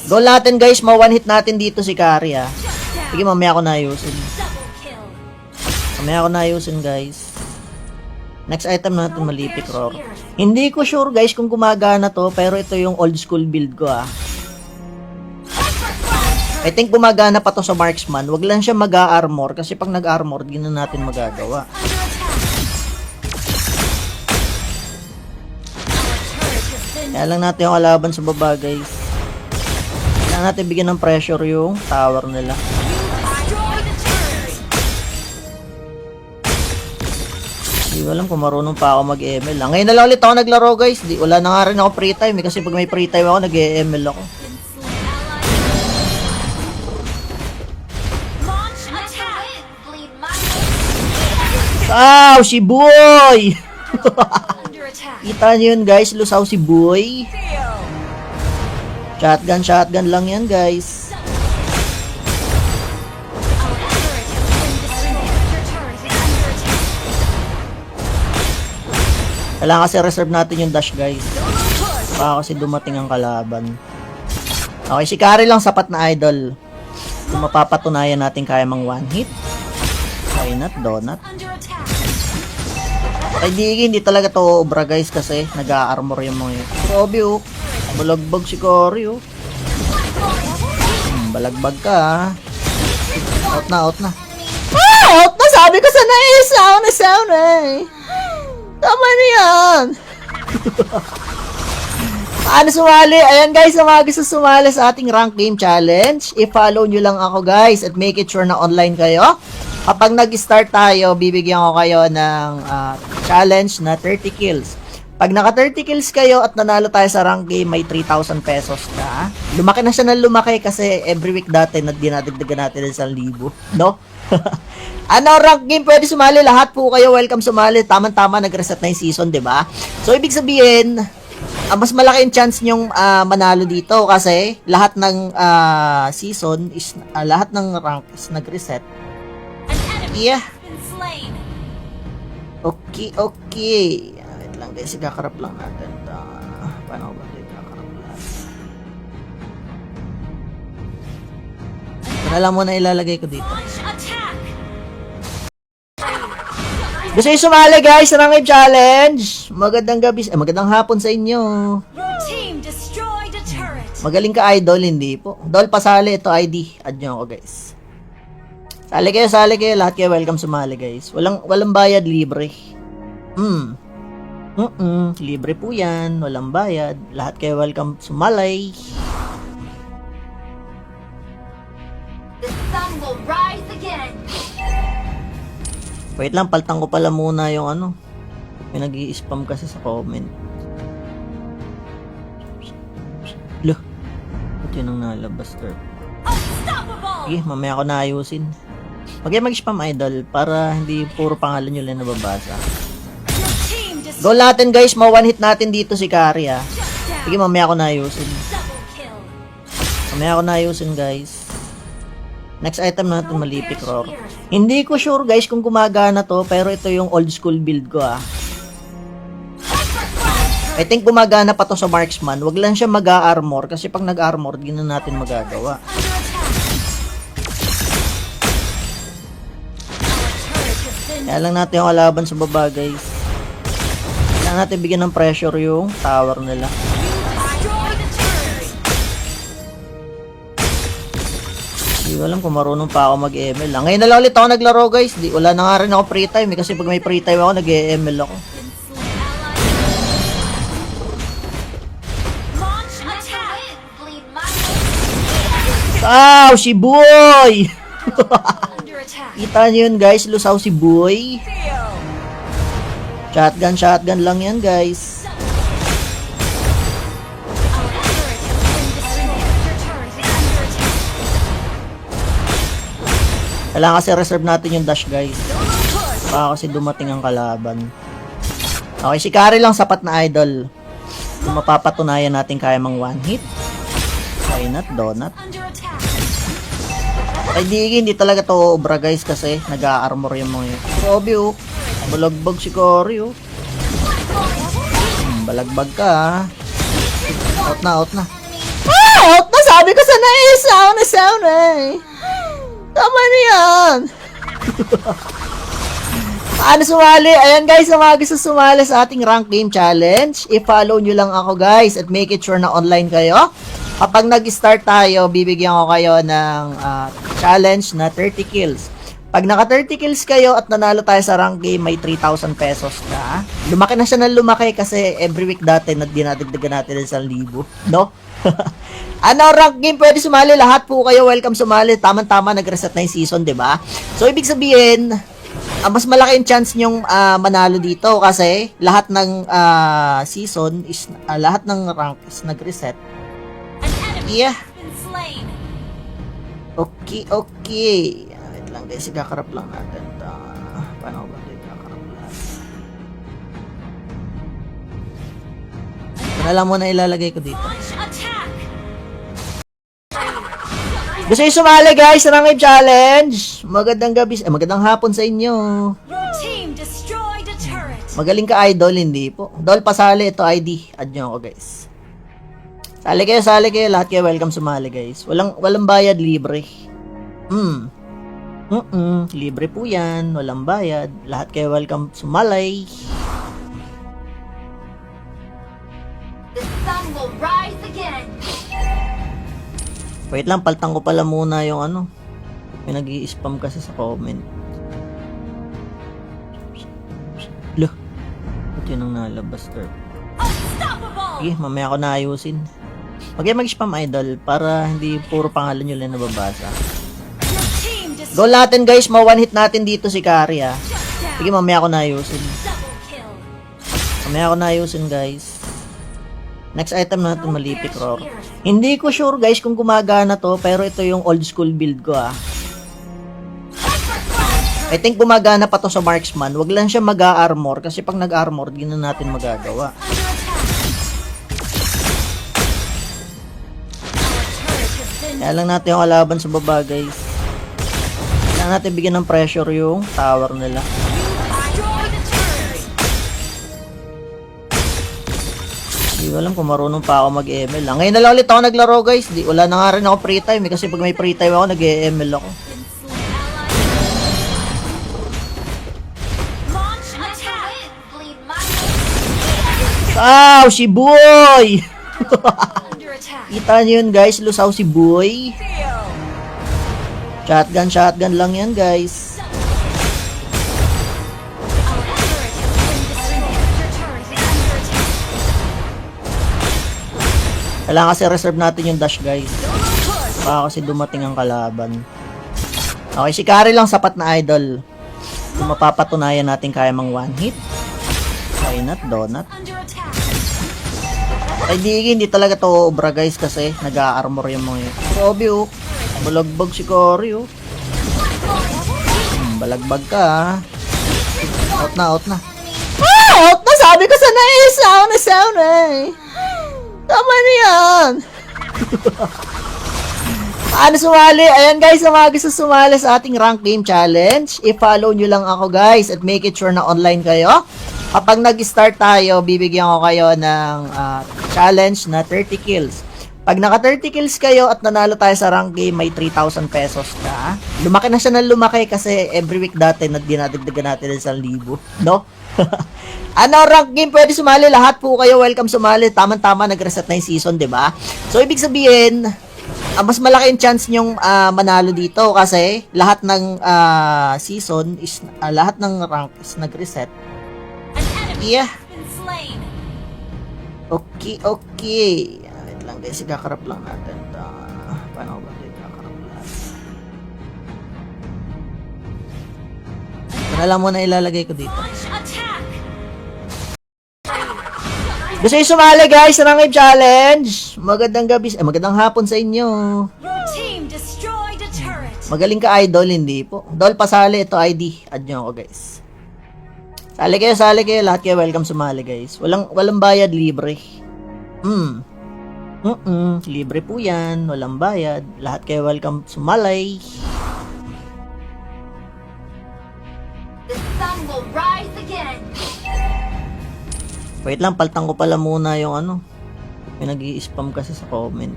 Speaker 1: Goal natin guys, ma-one hit natin dito si Kari ah. Sige, mamaya ko na ayusin. Mamaya ko na ayusin guys. Next item natin, malipit roar. Hindi ko sure guys kung gumagana to, pero ito yung old school build ko ah. I think gumagana pa to sa marksman. Wag lang siya mag-armor kasi pag nag-armor, di na natin magagawa. Kaya lang natin yung kalaban sa baba guys. Kailangan natin bigyan ng pressure yung tower nila. Hindi ko alam kung marunong pa ako mag-ML. Ngayon na lang ulit ako naglaro guys. Wala na nga rin ako free time kasi pag may free time ako, nag-ML ako. Wow, si Boy! Kita nyo yun guys, lusaw si Boy. Shotgun lang yan guys. Kailangan kasi reserve natin yung dash guys. Baka kasi dumating ang kalaban. Okay, si Kari lang sapat na idol. Kung mapapatunayan natin kaya mang one hit. Why not, donut? Ay hindi talaga to obra guys kasi nag-a-armor yung mga yun. Grabe oh. Balagbag si Kari oh. Balagbag ka ah. Out na. Ah! Out na! Sabi ko sana eh! Sound eh! Tama na yan! Paano sumali? Ayan guys, sa mga gusto sumali sa ating rank game challenge, i-follow nyo lang ako guys at make it sure na online kayo. Kapag nag-start tayo, bibigyan ko kayo ng challenge na 30 kills. Pag naka 30 kills kayo at nanalo tayo sa rank game, may 3,000 pesos na. Lumaki na siya ng lumaki kasi every week dati na dinadagdagan natin ng 1,000, no? Ano, rank game, pwede sumali. Lahat po kayo welcome sumali. Tama-tama, nag-reset na yung season, di ba? So, ibig sabihin, mas malaki yung chance nyong manalo dito kasi lahat ng season is, lahat ng rank is nag-reset. Yeah. Okay, okay. Wait lang guys, ikakarap lang natin. Paano ba ito ikakarap lang? Ito na lang muna ilalagay ko dito. Gusto nyo sumali guys sa Rank Challenge? Magandang gabi, magandang hapon sa inyo. Magaling ka idol, hindi po. Dol, pasali, ito ID. Add nyo ako guys. Sali kayo, lahat kayo welcome sumali guys. Walang bayad, libre. Libre po yan, walang bayad. Lahat kayo welcome sumalay.
Speaker 2: The sun will rise again.
Speaker 1: Wait lang, paltang ko pala muna yung ano. May nag-i-spam kasi sa comment. Loh, ba't yun ang nalabas, sir? Sige, mamaya ko na ayusin. Huwag kayo mag-spam idol para hindi puro pangalan nyo lang nababasa. Goal natin guys, ma-one hit natin dito si Kari ah. Sige, mamaya ko na ayusin. Mamaya ako na ayusin guys. Next item natin malipik roar. Hindi ko sure guys kung gumagana to, pero ito yung old school build ko ah. I think gumagana pa to sa marksman. Wag lang siya mag-armor kasi pag nag-armor, di na natin magagawa. Kaya lang natin yung kalaban sa baba guys. Kailangan natin bigyan ng pressure yung tower nila. Hindi ko alam kung marunong pa ako mag-ML. Ngayon na lang ulit ako naglaro guys. Wala na nga rin ako free time kasi pag may free time ako, nag-ML ako. Lusaw si boy! Kita nyo yun guys, lusaw si boy. Shotgun lang yan guys. Kailangan kasi reserve natin yung dash guys. Baka kasi dumating ang kalaban. Okay, si Kari lang sapat na idol. Kung mapapatunayan natin kaya mang one hit. Why not, donut? Ay hindi talaga to obra guys kasi nag-a-armor yung mga yun. Grabe oh. Balagbag si Kari oh. Balagbag ka ah. Out na. Ah! Out na! Sabi ko sana eh! Sound eh! Tama na yan! Paano sumali? Ayan guys, sa mga gusto sumali sa ating rank game challenge, i-follow nyo lang ako guys at make it sure na online kayo. Kapag nag-start tayo, bibigyan ko kayo ng challenge na 30 kills. Pag naka 30 kills kayo at nanalo tayo sa rank game, may 3,000 pesos na. Lumaki na siya ng lumaki kasi every week dati dinadagdagan natin ng 1,000, no? Ano rank game pwede sumali? Lahat po kayo welcome sumali. Tama-tama nag-reset na yung season, 'di ba? So ibig sabihin, mas malaki yung chance nyong manalo dito kasi lahat ng season is lahat ng rank is nag-reset. Yeah. Okay. Wait lang guys, ikakarap lang natin. Paano ba ito ikakarap lang? Alam mo na ilalagay ko dito. Gusto nyo sumali guys sa Rank Game Challenge? Magandang gabi, magandang hapon sa inyo. Magaling ka idol, hindi po. Dol, pasali ito ID. Add nyo ako guys. Sali kayo, lahat kayo welcome sumali guys. Walang bayad, libre. Libre po yan, walang bayad. Lahat kayo welcome sumali.
Speaker 2: The sun will rise again.
Speaker 1: Wait lang, paltang ko pala muna yung ano. May nag-i-spam kasi sa comment. Loh, ito yun ang nalabas, sir. Sige, mamaya ko na ayusin. Huwag kayo mag-spam idol para hindi puro pangalan nyo lang nababasa. Goal natin guys, ma-one hit natin dito si Kari ah. Sige, mamaya ko na ayusin. Guys. Next item natin malipik roar. Hindi ko sure guys kung gumagana to, pero ito yung old school build ko ah. I think gumagana pa to sa marksman. Wag lang siya mag-a-armor kasi pag nag-armor, di na natin magagawa. Kaya lang natin yung kalaban sa baba guys. Kailangan natin bigyan ng pressure yung tower nila. Hindi ko alam kung marunong pa ako mag-ML. Ngayon na lang ulit ako naglaro guys. Wala na nga rin ako free time kasi pag may free time ako, nag-ML ako. Lusaw si boy! Kita nyo yun guys, lusaw si boy. Shotgun lang yan guys. Kailangan kasi reserve natin yung dash guys. Baka kasi dumating ang kalaban. Okay, si Kari lang sapat na idol. Kung mapapatunayan natin kaya mang one hit. Why not, donut? Ay hindi talaga to obra guys kasi nag-a-armor yung mga yun. Grabe oh. Balagbag si Kari oh. Balagbag ka ah. Out na. Ah! Out na! Sabi ko sana eh! Sound eh! Tama na yan! Paano sumali? Ayan guys, sa mga gusto sumali sa ating rank game challenge, i-follow nyo lang ako guys at make it sure na online kayo. Kapag nag-start tayo, bibigyan ko kayo ng challenge na 30 kills. Pag naka 30 kills kayo at nanalo tayo sa rank game, may 3,000 pesos ka. Lumaki na siya ng lumaki kasi every week dati na dinadagdagan natin ng 1,000, no? Ano rank game pwede sumali? Lahat po kayo welcome sumali. Tama-tama nag-reset na yung season, 'di ba? So ibig sabihin, mas malaki yung chance nyong manalo dito kasi lahat ng season is lahat ng rank is nag-reset. Yeah. Okay, okay. Wait lang guys, ikakarap lang natin. Paano ba ito ikakarap lang? Ito na lang muna ilalagay ko dito. Gusto nyo sumali guys sa Rank Game Challenge? Magandang gabi, magandang hapon sa inyo. Magaling ka idol, hindi po. Dol, pasali ito ID. Add nyo ako guys. Sali kayo, lahat kayo welcome sumali guys. Walang bayad, libre. Libre po yan, walang bayad. Lahat kayo welcome sumalay.
Speaker 2: The sun will rise again.
Speaker 1: Wait lang, paltang ko pala muna yung ano. May nag-i-spam kasi sa comment.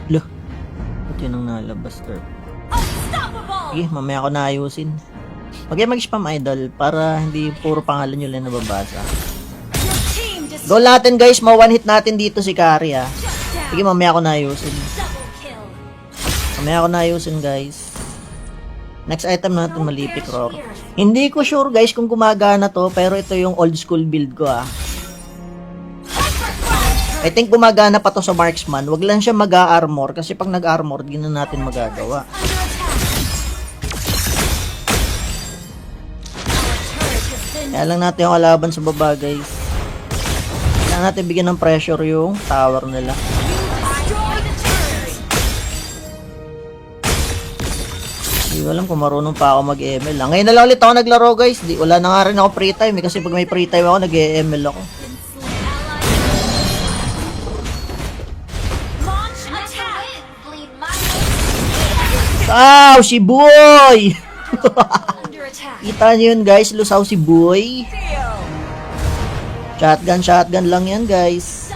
Speaker 1: Loh, ba't yun ang nalabas, sir? Sige, mamaya ko na ayusin. Huwag kayo mag-spam idol para hindi puro pangalan nyo lang nababasa. Goal natin guys, ma-one hit natin dito si Kari ah. Sige, mamaya ko na ayusin. Mamaya ko na ayusin guys. Next item natin, malipik roar. Hindi ko sure guys kung gumagana to, pero ito yung old school build ko ah. I think gumagana pa to sa marksman. Wag lang siya mag-armor kasi pag nag-armor, di na natin magagawa. Kaya lang natin yung kalaban sa baba guys. Kailangan natin bigyan ng pressure yung tower nila. Hindi ko alam kung marunong pa ako mag-ML. Ngayon na lang ulit ako naglaro guys. Wala na nga rin ako free time kasi pag may free time ako, nag-ML ako. Lusaw si Boy! Kita nyo yun guys, lusaw si Boy. Shotgun lang yan guys.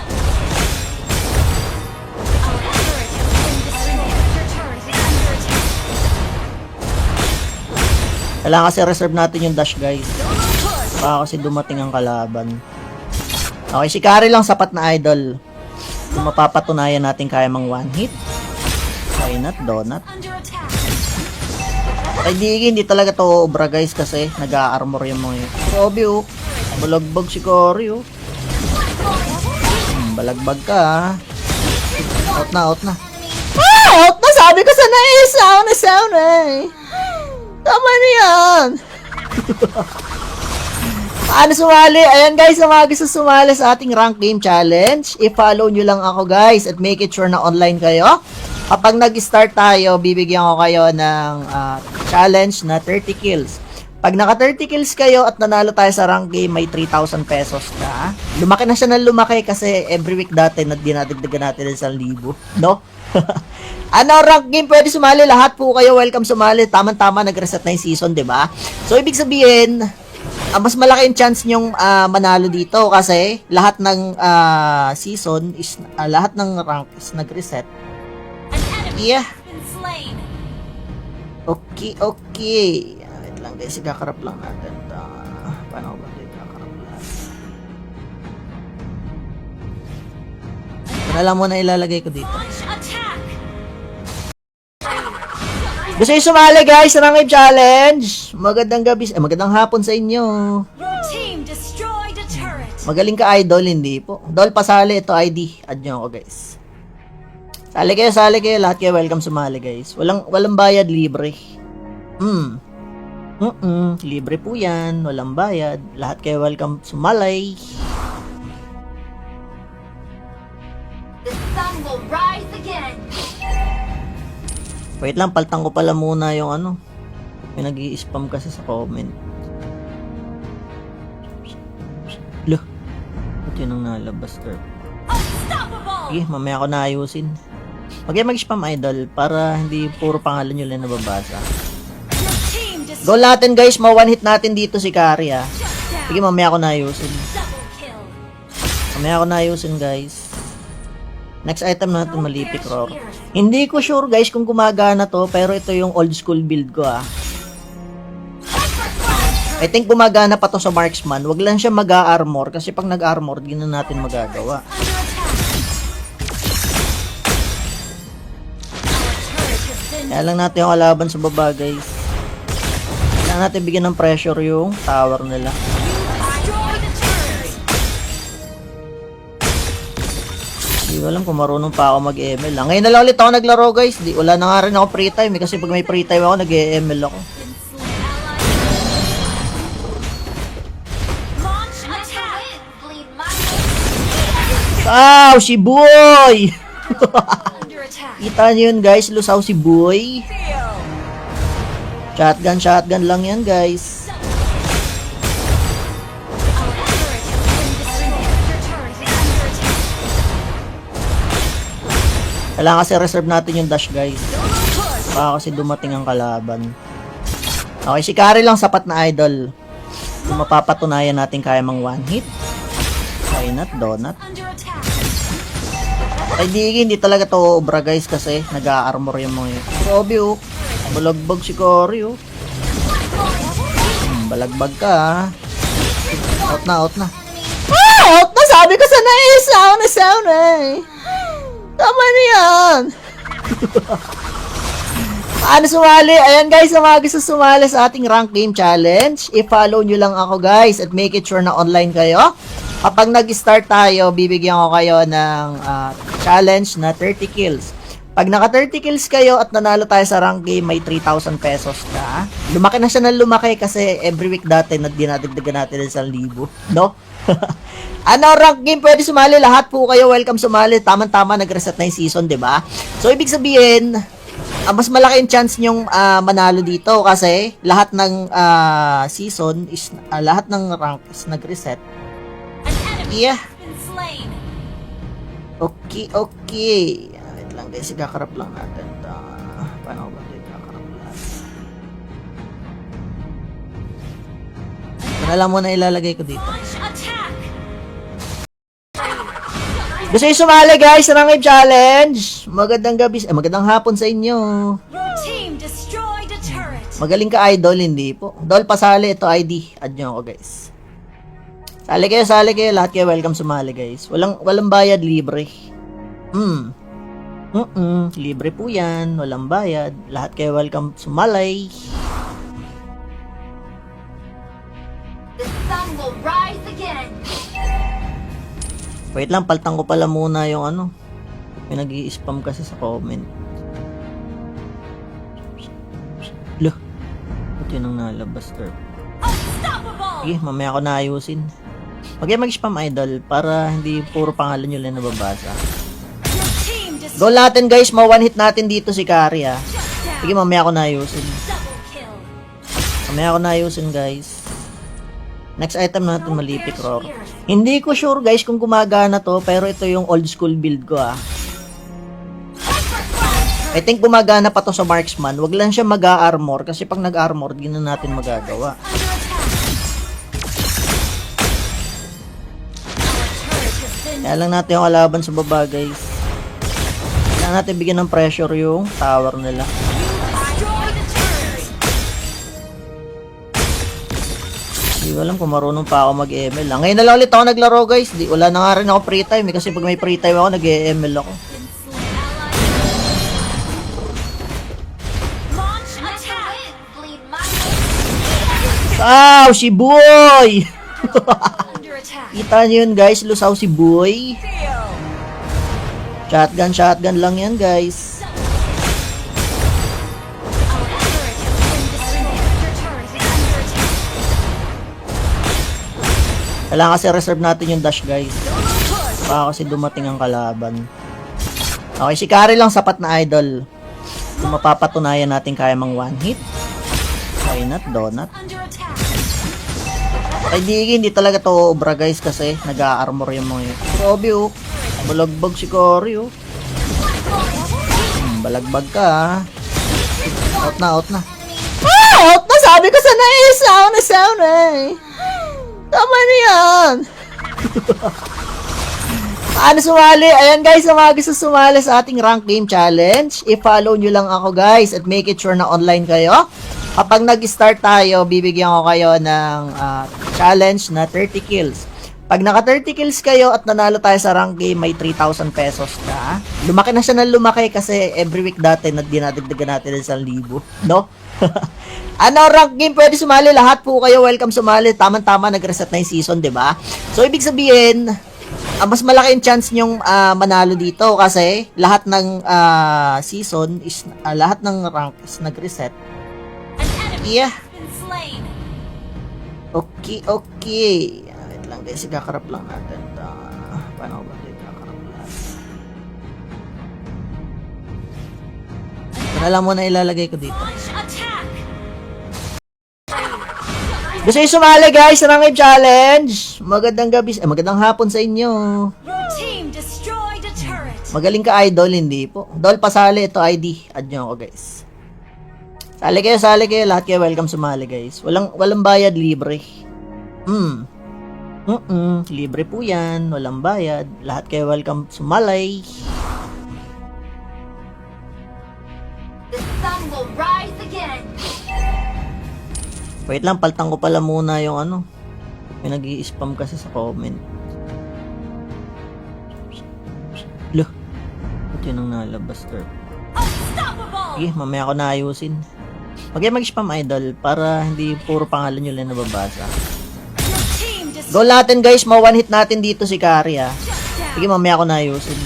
Speaker 1: Kailangan kasi reserve natin yung dash guys. Baka kasi dumating ang kalaban. Okay, si Kari lang sapat na idol. Kung mapapatunayan natin kaya mang one hit. Why not, donut? Ay hindi talaga to obra guys kasi nag-a-armor yung mga yun. Grabe oh. Balagbag si Kari oh. Balagbag ka ah. Out na. Out na! Sabi ko sana sound eh. Tama na yan. Paano sumali? Ayan guys, sa mga gusto sumali sa ating rank game challenge, i-follow nyo lang ako guys at make it sure na online kayo. Kapag nag-start tayo, bibigyan ko kayo ng challenge na 30 kills. Pag naka 30 kills kayo at nanalo tayo sa rank game, may 3,000 pesos ka. Lumaki na siya ng lumaki kasi every week dati na dinadagdagan natin ng 1,000, no? Ano rank game pwede sumali? Lahat po kayo welcome sumali. Tama-tama nag-reset na yung season, 'di ba? So ibig sabihin, mas malaki yung chance nyong manalo dito kasi lahat ng season is lahat ng rank is nag-reset. Yeah. Okay, okay. Wait lang guys, ikakarap lang natin. Paano ba ito ikakarap lang? Ito na lang muna ilalagay ko dito. Gusto nyo sumali guys sa Rank Game Challenge? Magandang gabi, magandang hapon sa inyo. Magaling ka idol, hindi po. Dol, pasali ito ID. Add nyo ako guys. Sali kayo, lahat kayo welcome sumali guys. Walang bayad, libre. Libre po yan, walang bayad. Lahat kayo welcome sumalay.
Speaker 2: The sun will rise again.
Speaker 1: Wait lang, paltang ko pala muna yung ano. May nag-i-spam kasi sa comment. Loh, ba't yun ang nalabas, sir? Sige, mamaya ko na ayusin. Huwag kayo mag-spam idol para hindi puro pangalan nyo lang nababasa.
Speaker 2: Your team destroyed.
Speaker 1: Goal natin guys, ma-one hit natin dito si Kari ah. Sige, mamaya ko na ayusin.
Speaker 2: Double kill.
Speaker 1: Mamaya ko na ayusin guys. Next item natin, malipik roar. Hindi ko sure guys kung gumagana to, pero ito yung old school build ko ah. I think gumagana pa to sa marksman. Wag lang siya mag-armor kasi pag nag-armor, di na natin magagawa. Kaya lang natin yung kalaban sa baba guys. Kailangan natin bigyan ng pressure yung tower nila. Hindi ko alam kung marunong pa ako mag-ML lang. Ngayon na lang ulit ako naglaro guys. Wala na nga rin ako free time eh, kasi pag may free time ako, nag-ML ako.
Speaker 2: Launch attack. Bleed my
Speaker 1: Lusaw si boy!
Speaker 2: under attack.
Speaker 1: Kita nyo yun guys, lusaw si boy. Shotgun lang yan guys. Kailangan kasi reserve natin yung dash guys. Baka kasi dumating ang kalaban. Okay, si Kari lang sapat na idol. Kung mapapatunayan natin kaya mang one hit. Why not, donut?
Speaker 2: Under attack.
Speaker 1: Ay hindi talaga to obra guys kasi nag-a-armor yung mga yun. Grabe oh. Balagbag si Kari oh. Balagbag ka ah. Out na. Out na! Sabi ko sana eh! Sound eh! Tama na yan! Paano sumali? Ayan guys, sa mga gusto sumali sa ating rank game challenge, i-follow nyo lang ako guys at make it sure na online kayo. Kapag nag-start tayo, bibigyan ko kayo ng challenge na 30 kills. Pag naka 30 kills kayo at nanalo tayo sa rank game, may 3,000 pesos ka. Lumaki na siya ng lumaki kasi every week dati dinadagdagan natin ng 1,000, no? Ano rank game pwede sumali? Lahat po kayo welcome sumali. Tama-tama nag-reset na yung season, 'di ba? So ibig sabihin, mas malaki yung chance nyong manalo dito kasi lahat ng season is lahat ng rank is nag-reset.
Speaker 2: An enemy
Speaker 1: Yeah.
Speaker 2: has been slain.
Speaker 1: Okay. Wait lang guys, ikakarap lang natin. Paano ba ito ikakarap lang? Ito na lang muna ilalagay ko dito.
Speaker 2: Launch attack.
Speaker 1: Gusto nyo sumali guys sa Rank Game Challenge? Magandang gabi, magandang hapon sa inyo.
Speaker 2: Your team destroyed a turret.
Speaker 1: Magaling ka idol, hindi po. Dol, pasali ito ID. Add nyo ako guys. Sali kayo, lahat kayo welcome sumali guys. Walang bayad, libre. Libre po yan, walang bayad. Lahat kayo welcome sumalay.
Speaker 2: The sun will rise again.
Speaker 1: Wait lang, paltang ko pala muna yung ano. May nag-i-spam kasi sa comment. Loh, ba't yun ang nalabas, sir?
Speaker 2: Unstoppable.
Speaker 1: Sige, mamaya ko na ayusin. Huwag kayo mag-spam idol para hindi puro pangalan nyo lang nababasa.
Speaker 2: Your team destroyed.
Speaker 1: Goal natin guys, ma-one hit natin dito si Kari ah. Sige, mamaya ko na ayusin.
Speaker 2: Double kill.
Speaker 1: Mamaya ko na ayusin guys. Next item natin, malipik roar. Hindi ko sure guys kung gumagana to, pero ito yung old school build ko ah. I think gumagana pa to sa marksman. Wag lang siya mag-a-armor kasi pag nag-armor, di na natin magagawa. Kaya lang natin yung kalaban sa baba guys. Kailangan natin bigyan ng pressure yung tower nila. Hindi ko alam kung marunong pa ako mag-ML lang. Ngayon na lang ulit ako naglaro guys. Wala na nga rin ako free time eh, kasi pag may free time ako, nag-ML ako.
Speaker 2: Launch attack. Bleed my
Speaker 1: Lusaw si boy!
Speaker 2: under attack.
Speaker 1: Kita nyo yun guys, lusaw si boy. Shotgun lang yan guys. Kailangan kasi reserve natin yung dash guys. Baka kasi dumating ang kalaban. Okay, si Kari lang sapat na idol. Kung mapapatunayan natin kaya mang one hit. Why not, donut?
Speaker 2: Under attack.
Speaker 1: Ay hindi talaga to obra guys kasi nag-a-armor yung mga yun. Grabe oh. Balagbag si Cory, oh. Balagbag ka, ha. Out na, out na. Ah! Out na! Sabi ko sana eh! Sound eh! Tama na yan! Paano sumali? Ayan guys, sa mga gusto sumali sa ating rank game challenge, i-follow nyo lang ako guys at make it sure na online kayo. Kapag nag-start tayo, bibigyan ko kayo ng challenge na 30 kills. Pag naka 30 kills kayo at nanalo tayo sa rank game, may 3,000 pesos na. Lumaki na siya ng lumaki kasi every week dati na dinadagdagan natin ng 1,000, no? Ano rank game pwede sumali? Lahat po kayo welcome sumali. Tama-tama nag-reset na yung season, 'di ba? So ibig sabihin, mas malaki yung chance nyong manalo dito kasi lahat ng season is lahat ng rank is nag-reset. Yeah. Okay, okay. Wait lang guys, ikakarap lang natin. Paano ba ito ikakarap lang? Ito na lang muna ilalagay ko dito. Gusto nyo sumali guys sa Rank Game Challenge? Magandang gabi, magandang hapon sa inyo. Magaling ka idol, hindi po. Dol, pasali ito ID. Add nyo ako guys. Sali kayo, lahat kayo welcome sumali guys. Walang bayad, libre. Libre po yan, walang bayad. Lahat kayo welcome sumalay.
Speaker 2: The sun will rise again.
Speaker 1: Wait lang, paltang ko pala muna yung ano. May nag-i-spam kasi sa comment. Loh, ito yun ang nalabas, sir. Sige, mamaya ko na ayusin. Huwag kayo mag-spam idol para hindi puro pangalan nyo lang nababasa. Goal natin guys, ma-one hit natin dito si Kari ha. Sige, mamaya ko na ayusin.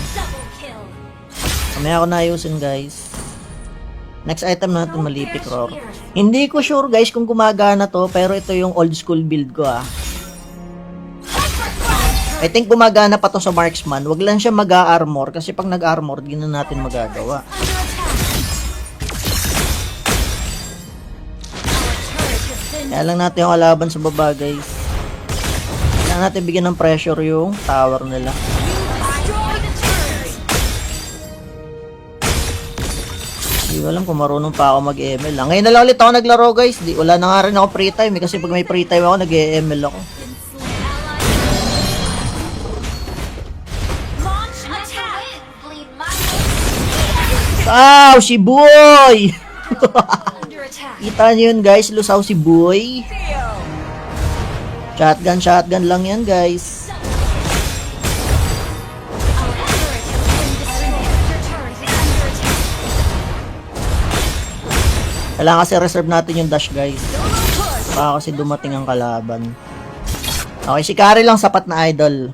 Speaker 1: Mamaya ko na ayusin guys. Next item natin, Malipik Roar. Hindi ko sure guys kung gumagana to, pero ito yung old school build ko ah. I think gumagana pa to sa marksman. Wag lang siya mag-armor kasi pag nag-armor, di na natin magagawa. Kaya lang natin yung kalaban sa baba guys. Kailangan natin bigyan ng pressure yung tower nila. Hindi ko alam kung marunong pa ako mag-ML. Ngayon na lang ulit ako naglaro guys. Wala na nga rin ako free time kasi pag may free time ako, nag-ML ako. Wow, si Boy! Kita nyo yun guys, lusaw si Boy. Shotgun lang yan guys. Kailangan kasi reserve natin yung dash guys. Baka kasi dumating ang kalaban. Okay, si Kari lang sapat na idol.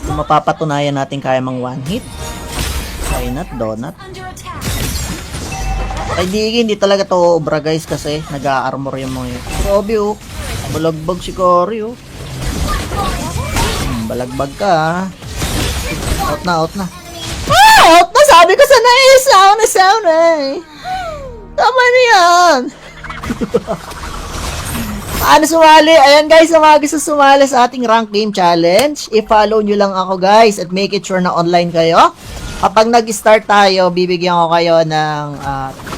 Speaker 1: Kung mapapatunayan natin kaya mang one hit. Why not, donut? Ay hindi talaga to obra guys kasi nag-a-armor yung mga yun. Grabe oh. Balagbag si Cory oh. Balagbag ka, ha. Out na. Ah! Out na! Sabi ko sana eh! Sound eh! Tama na yan! Paano sumali? Ayan guys, sa mga gusto sumali sa ating rank game challenge, i-follow nyo lang ako guys at make it sure na online kayo. Kapag nag-start tayo, bibigyan ko kayo ng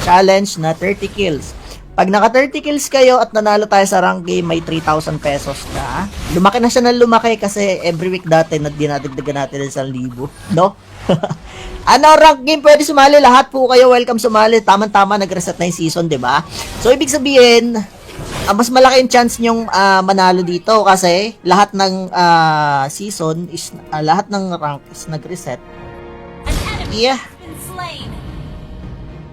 Speaker 1: challenge na 30 kills. Pag naka 30 kills kayo at nanalo tayo sa rank game, may 3,000 pesos na. Lumaki na siya ng lumaki kasi every week dati na dinadagdagan natin ng 1,000, no? Ano rank game pwede sumali? Lahat po kayo welcome sumali. Tama-tama nag-reset na yung season, 'di ba? So ibig sabihin, mas malaki yung chance nyong manalo dito kasi lahat ng season is lahat ng rank is nag-reset. Yeah.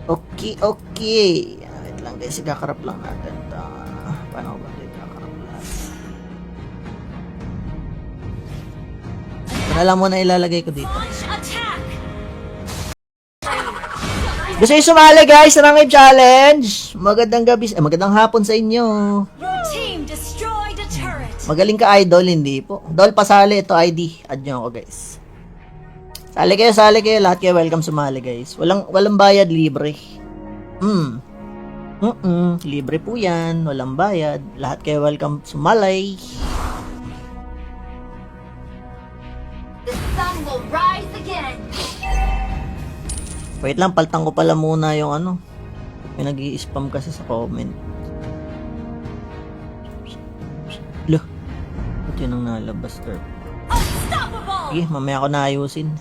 Speaker 1: Okay, okay. Wait lang guys, ikakarap lang natin. Paano ba ito ikakarap lang? Ito na lang muna ilalagay ko dito. Gusto nyo sumali guys sa Rank Game Challenge? Magandang gabi, magandang hapon sa inyo. Magaling ka idol, hindi po. Dol, pasali ito ID. Add nyo ako guys. Sali kayo, lahat kayo welcome sumali guys. Walang bayad, libre. Libre po yan, walang bayad. Lahat kayo welcome sumalay.
Speaker 2: The sun will rise again.
Speaker 1: Wait lang, paltang ko pala muna yung ano. May nag-i-spam kasi sa comment. Loh, ba't yun ang nalabas, Earth?
Speaker 2: Unstoppable!
Speaker 1: Sige, mamaya ko na ayusin.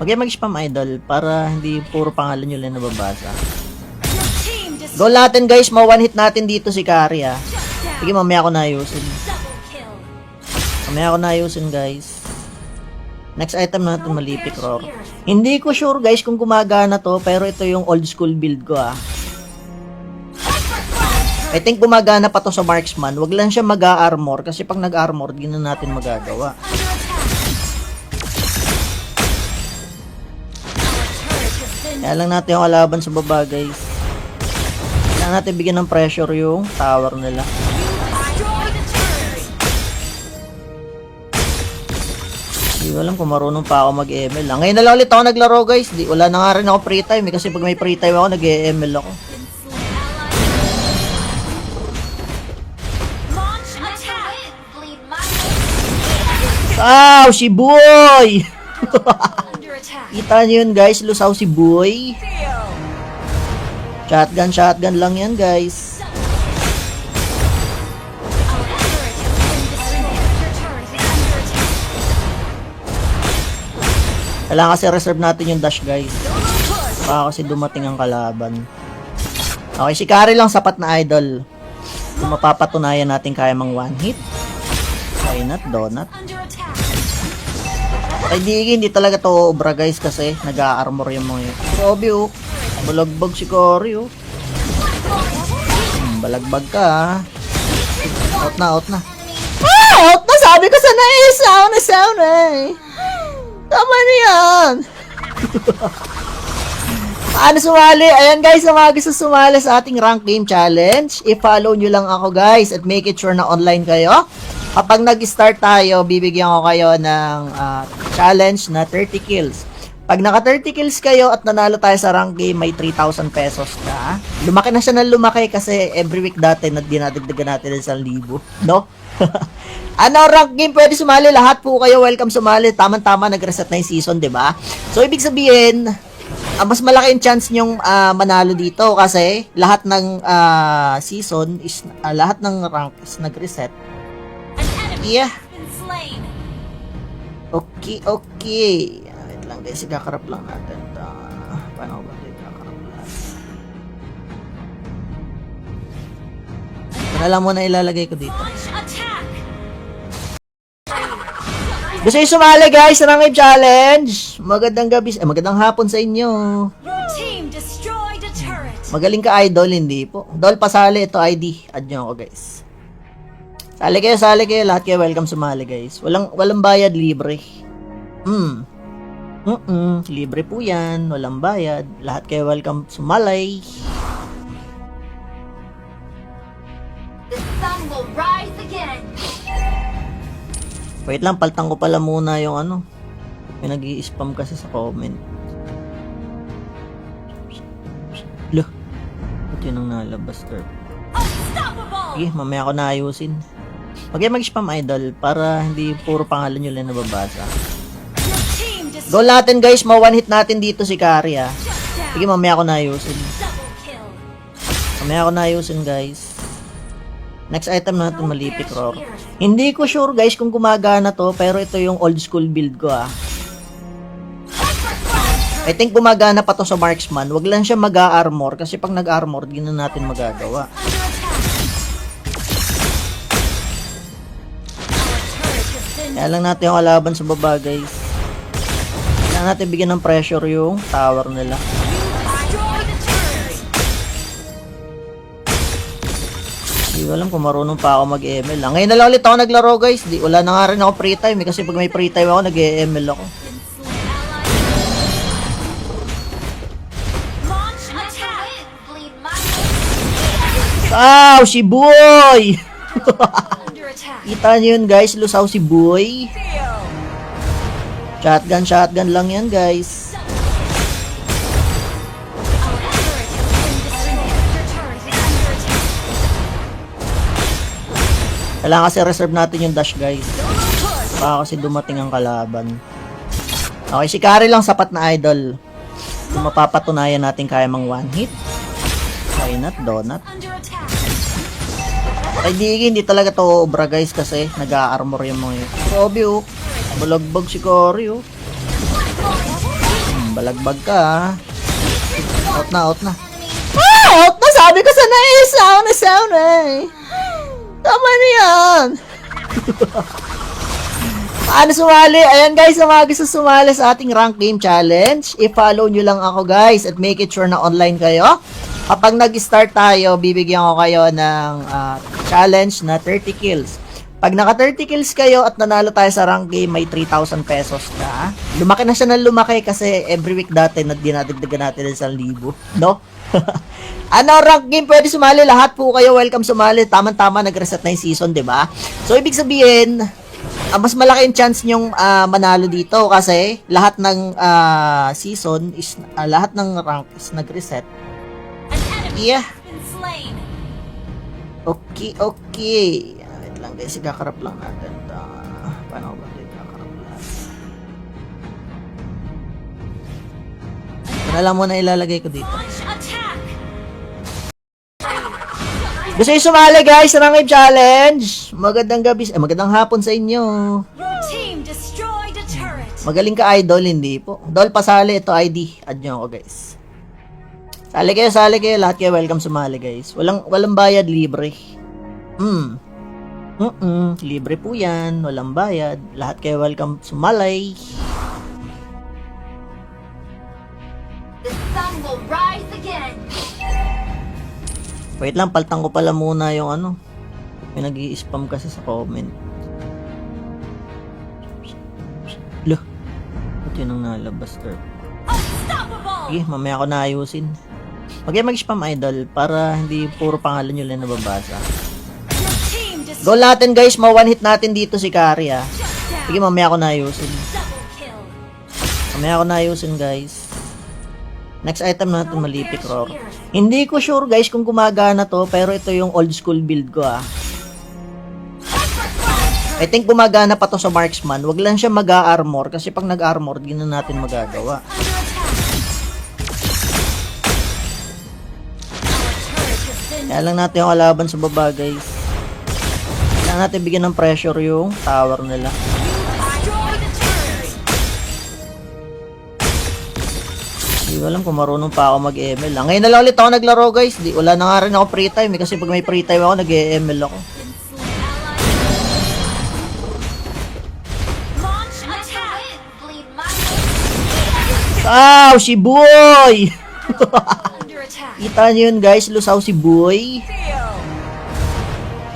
Speaker 1: Huwag kayo mag-spam, idol, para hindi puro pangalan nyo lang nababasa.
Speaker 2: Your team destroyed.
Speaker 1: Goal natin, guys, ma-one hit natin dito si Kari, ah. Sige, mamaya ko na ayusin.
Speaker 2: Double kill.
Speaker 1: Mamaya ko na ayusin, guys. Next item natin, malipik roar. Hindi ko sure, guys, kung gumagana to, pero ito yung old school build ko, ah. I think gumagana pa to sa marksman. Wag lang siya mag-armor kasi pag nag-armor, di na natin magagawa. Kaya lang natin yung kalaban sa baba, guys. Kailangan natin bigyan ng pressure yung tower nila. Di ko alam kung marunong pa ako mag-ML. Ngayon na lang ulit ako naglaro, guys. Wala na nga rin ako free time, eh, kasi pag may free time ako, nag-ML ako.
Speaker 2: Launch attack. Bleed my
Speaker 1: Lusaw si Boy!
Speaker 2: under attack.
Speaker 1: Kita nyo yun, guys. Lusaw si Boy. Shotgun lang yan, guys. Kailangan kasi reserve natin yung dash, guys. Baka kasi dumating ang kalaban. Okay, si Kari lang sapat na idol. Kung mapapatunayan natin kaya mang one hit. Why not, donut?
Speaker 2: Under attack.
Speaker 1: Ay, hindi talaga to obra, guys, kasi nag-a-armor yung mga yun. Grabe, oh. Balagbag si Kari, oh. Balagbag ka, ah. Out na. Ah! Out na! Sabi ko sana eh! Sound eh! Tama na yan! Paano sumali? Ayan, guys, sa mga gusto sumali sa ating rank game challenge, i-follow nyo lang ako, guys, at make it sure na online kayo. Kapag nag-start tayo, bibigyan ko kayo ng challenge na 30 kills. Pag naka 30 kills kayo at nanalo tayo sa rank game, may 3,000 pesos ka. Lumaki na siya ng lumaki kasi every week dati dinadagdagan natin ng 1,000, no? Ano rank game pwede sumali? Lahat po kayo welcome sumali. Tama-tama nag-reset na yung season, 'di ba? So ibig sabihin, mas malaki yung chance nyong manalo dito kasi lahat ng season is lahat ng rank is nag-reset.
Speaker 2: An enemy
Speaker 1: Yeah.
Speaker 2: has been slain.
Speaker 1: Okay. Wait lang guys, ikakarap lang natin. Paano ba ito ikakarap lang? Ito na lang muna ilalagay ko dito.
Speaker 2: Launch attack.
Speaker 1: Gusto nyo sumali, guys, sa Rank Game Challenge? Magandang gabi, magandang hapon sa inyo.
Speaker 2: Your team destroyed a turret.
Speaker 1: Magaling ka, idol, hindi po. Dol, pasali, ito ID. Add nyo ako, guys. Sali kayo, lahat kayo welcome sumali, guys. Walang bayad, libre. Libre po yan, walang bayad. Lahat kayo welcome sumalay.
Speaker 2: The sun will rise again.
Speaker 1: Wait lang, paltang ko pala muna yung ano. May nag-i-spam kasi sa comment. Loh, ba't yun ang nalabas, Earth?
Speaker 2: Unstoppable.
Speaker 1: Sige, mamaya ko na ayusin. Huwag kayo mag-spam, idol, para hindi puro pangalan nyo lang nababasa.
Speaker 2: Your team destroyed.
Speaker 1: Goal natin, guys, ma-one hit natin dito si Kari, ah. Sige, mamaya ko na ayusin.
Speaker 2: Double kill.
Speaker 1: Mamaya ko na ayusin, guys. Next item natin, malipik roar. Hindi ko sure, guys, kung gumagana to, pero ito yung old school build ko, ah. I think gumagana pa to sa marksman. Wag lang siya mag-a-armor kasi pag nag-armor, di na natin magagawa. Kaya lang natin yung kalaban sa baba, guys. Kailangan natin bigyan ng pressure yung tower nila. Hindi ko alam kung marunong pa ako mag-ML. Ngayon na lang ulit ako naglaro, guys. Wala na nga rin ako free time, eh, kasi pag may free time ako, nag-ML ako.
Speaker 2: Launch attack. Bleed my
Speaker 1: Lusaw si Boy!
Speaker 2: under attack.
Speaker 1: Kita nyo yun, guys. Lusaw si Boy. Shotgun lang yan, guys. Kailangan kasi reserve natin yung dash, guys. Baka kasi dumating ang kalaban. Okay, si Kari lang sapat na idol. Kung mapapatunayan natin kaya mang one hit. Why not, donut?
Speaker 2: Under attack.
Speaker 1: Kay Diggy, hindi talaga to obra guys kasi nag-a-armor yung mga yun. Grabe oh. Balagbag si Cory oh. Balagbag ka ah. Out na, out na. Ah! Out na! Sabi ko sana eh! Sound eh! Tama na yan! Paano sumali? Ayan guys, sa mga gusto sumali sa ating rank game challenge, i-follow nyo lang ako guys at make it sure na online kayo. Kapag nag-start tayo, bibigyan ko kayo ng challenge na 30 kills. Pag naka 30 kills kayo at nanalo tayo sa rank game, may 3,000 pesos na. Lumaki na siya ng lumaki kasi every week dati na dinadagdagan natin ng 1,000. No? Ano rank game? Pwede sumali. Lahat po kayo welcome sumali. Tama-tama nag-reset na yung season, di ba? So, ibig sabihin, mas malaki yung chance nyong manalo dito kasi lahat ng season is, lahat ng rank is nag-reset. Yeah.
Speaker 2: Been slain.
Speaker 1: Okay, okay. Wait lang guys, ikakarap lang natin. Paano ba ito ikakarap lang? Ito na lang muna ilalagay ko dito.
Speaker 2: Launch attack.
Speaker 1: Gusto nyo sumali guys sa Rank Game Challenge? Magandang gabi, magandang hapon sa inyo.
Speaker 2: Your team destroyed a turret.
Speaker 1: Magaling ka idol, hindi po. Dol, pasali ito ID. Add nyo ako guys. Sali kayo, lahat kayo welcome sumali guys. Walang bayad, libre. Libre po yan, walang bayad. Lahat kayo welcome sumalay.
Speaker 2: The sun will rise again.
Speaker 1: Wait lang, paltang ko pala muna yung ano. May nag-i-spam kasi sa comment. Loh, ba't yun ang nalabas, sir?
Speaker 2: Unstoppable.
Speaker 1: Sige, mamaya ko na ayusin. Huwag kayo mag-spam idol para hindi puro pangalan nyo lang nababasa.
Speaker 2: Your team destroyed.
Speaker 1: Goal natin guys, ma-one hit natin dito si Kari ah. Sige, mamaya ko na ayusin.
Speaker 2: Double kill.
Speaker 1: Mamaya ko na ayusin guys. Next item natin, malipik roar. Hindi ko sure guys kung gumagana to, pero ito yung old school build ko ah. I think gumagana pa to sa marksman. Wag lang siya mag-armor kasi pag nag-armor, di na natin magagawa.
Speaker 2: Under attack. Our turret has been
Speaker 1: Kaya lang natin yung kalaban sa baba guys. Kailangan natin bigyan ng pressure yung tower nila.
Speaker 2: destroyed a turret.
Speaker 1: Hindi ko alam kung marunong pa ako mag-ML. Ngayon na lang ulit ako naglaro guys. Wala na nga rin ako free time kasi pag may free time ako, nag-ML ako.
Speaker 2: Been slain. Launch attack. Bleed my
Speaker 1: Wow, si Boy!
Speaker 2: under attack.
Speaker 1: Kita nyo yun guys, lusaw si Boy.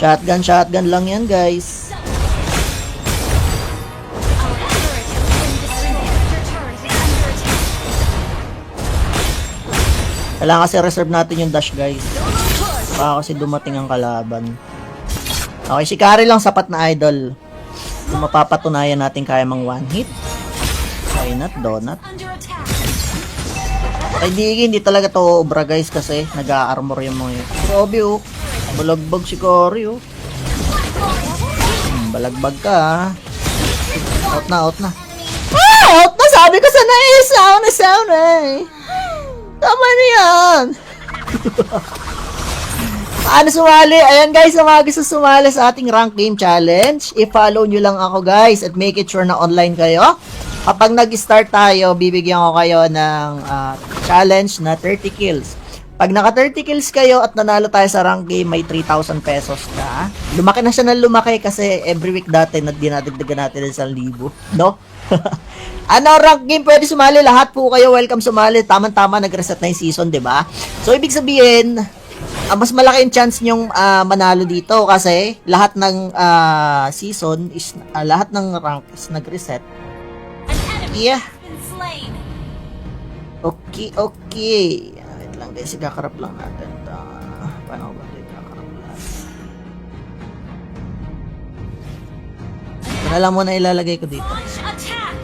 Speaker 1: Shotgun lang yan guys.
Speaker 2: Our turret has been destroyed. Your turret is under attack.
Speaker 1: Kailangan kasi reserve natin yung dash guys. Baka kasi dumating ang kalaban. Okay, si Kari lang sapat na idol. Kung mapapatunayan natin kaya mang one hit. Why not, donut?
Speaker 2: Under attack.
Speaker 1: Kay Diggy, hindi talaga to obra guys kasi nag-a-armor yung mga yun. Grabe oh. Balagbag si Cory oh. Balagbag ka ah. Out na, out na. Ah! Out na! Sabi ko sana eh! Sound eh! Tama na yan! Paano sumali? Ayan guys, sa mga gusto sumali sa ating rank game challenge, i-follow nyo lang ako guys at make it sure na online kayo. Kapag nag-start tayo, bibigyan ko kayo ng challenge na 30 kills. Pag naka 30 kills kayo at nanalo tayo sa rank game, may 3,000 pesos na. Lumaki na siya ng lumaki kasi every week dati na dinadagdagan natin ng 1,000. No? Ano rank game? Pwede sumali. Lahat po kayo welcome sumali. Tama-tama nag-reset na yung season, di ba? So, ibig sabihin, mas malaki yung chance nyong manalo dito kasi lahat ng season is, lahat ng rank is nag-reset.
Speaker 2: An enemy
Speaker 1: Yeah.
Speaker 2: has been slain.
Speaker 1: Okay, okay. Wait lang guys, ikakarap lang natin. Paano ba ito ikakarap lang? Ito na lang muna ilalagay ko dito.
Speaker 2: Launch attack.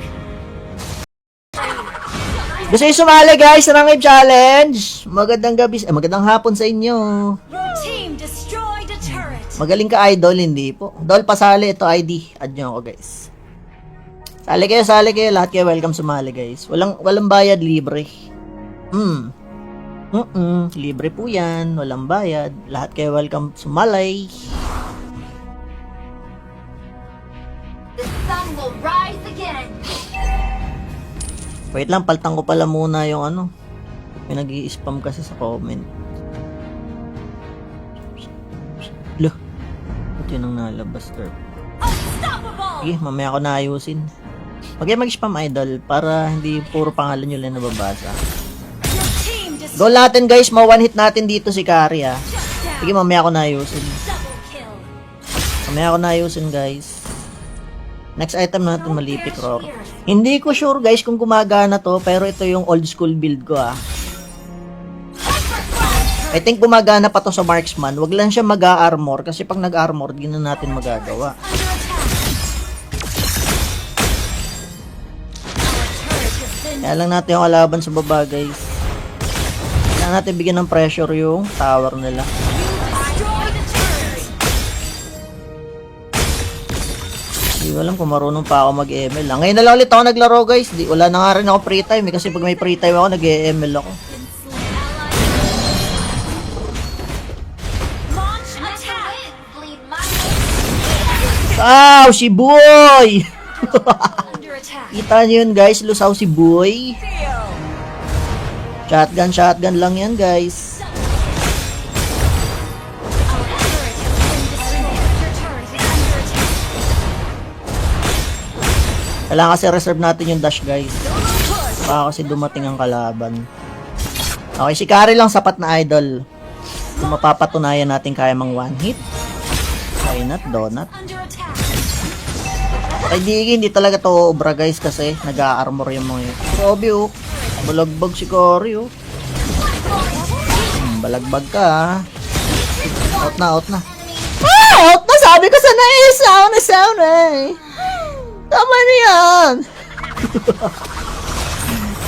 Speaker 1: Gusto nyo sumali guys sa Rank Game Challenge? Magandang gabi, magandang hapon sa inyo.
Speaker 2: Your team destroyed a turret.
Speaker 1: Magaling ka idol, hindi po. Dol, pasali ito ID. Add nyo ako guys. Sali kayo, lahat kayo welcome sumali guys. Walang bayad, libre. Libre po yan, walang bayad. Lahat kayo welcome sumalay.
Speaker 2: The sun will rise again.
Speaker 1: Wait lang, paltang ko pala muna yung ano. May nag-i-spam kasi sa comment. Loh, ba't yun ang nalabas?
Speaker 2: Unstoppable.
Speaker 1: Sige, mamaya ko na ayusin. Huwag kayo mag-spam idol para hindi puro pangalan nyo lang nababasa.
Speaker 2: Your team destroyed.
Speaker 1: Goal natin guys, ma-one hit natin dito si Kari ah. Sige, mamaya ko na ayusin.
Speaker 2: Double kill.
Speaker 1: Mamaya ko na ayusin guys. Next item natin, malipik roar. Hindi ko sure guys kung gumagana to, pero ito yung old school build ko ah. I think gumagana pa to sa marksman. Wag lang siya mag-armor kasi pag nag-armor, di na natin magagawa. Kaya lang natin yung kalaban sa baba guys. Kailangan natin bigyan ng pressure yung tower nila. Hindi ko alam kung marunong pa ako mag-ML. Ngayon na lang ulit ako naglaro guys. Wala na nga rin ako free time eh, kasi pag may free time ako, nag-ML ako.
Speaker 2: Launch attack. Bleed my
Speaker 1: Lusaw si boy!
Speaker 2: under attack.
Speaker 1: Kita nyo yun guys, lusaw si boy. Shotgun lang yan guys. Kailangan kasi reserve natin yung dash guys. Baka kasi dumating ang kalaban. Okay, si Kari lang sapat na idol. Kung mapapatunayan natin kaya mang one hit. Why not, donut?
Speaker 2: Under attack.
Speaker 1: Ay hindi talaga to obra guys kasi nag-a-armor yung mga yun. Grabe oh. Balagbag si Kari oh. Balagbag ka ah. Out na. Out na! Sabi ko sana eh! Sound eh! Tama na yan!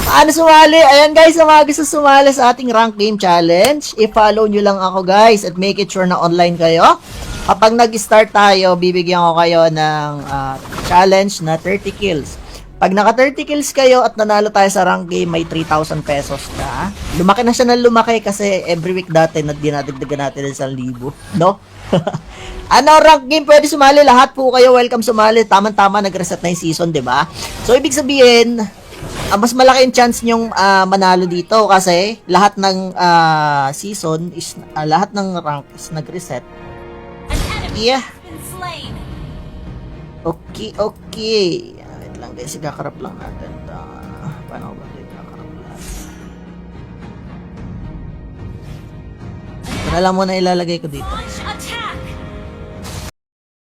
Speaker 1: Paano sumali? Ayan guys, sa mga gusto sumali sa ating rank game challenge, i-follow nyo lang ako guys at make it sure na online kayo. Kapag nag-start tayo, bibigyan ko kayo ng challenge na 30 kills. Pag naka 30 kills kayo at nanalo tayo sa rank game, may 3,000 pesos ka. Lumaki na siya ng lumaki kasi every week dati na dinadagdagan natin ng 1,000. No? Ano rank game pwede sumali? Lahat po kayo welcome sumali. Tama-tama nag-reset na yung season, 'di ba? So ibig sabihin, mas malaki yung chance nyong manalo dito kasi lahat ng season is lahat ng rank is nag-reset.
Speaker 2: An enemy
Speaker 1: Yeah.
Speaker 2: has been slain.
Speaker 1: Okay. Wait lang guys, ikakarap lang natin. Paano ba ito ikakarap lang? Ito na lang muna ilalagay ko dito.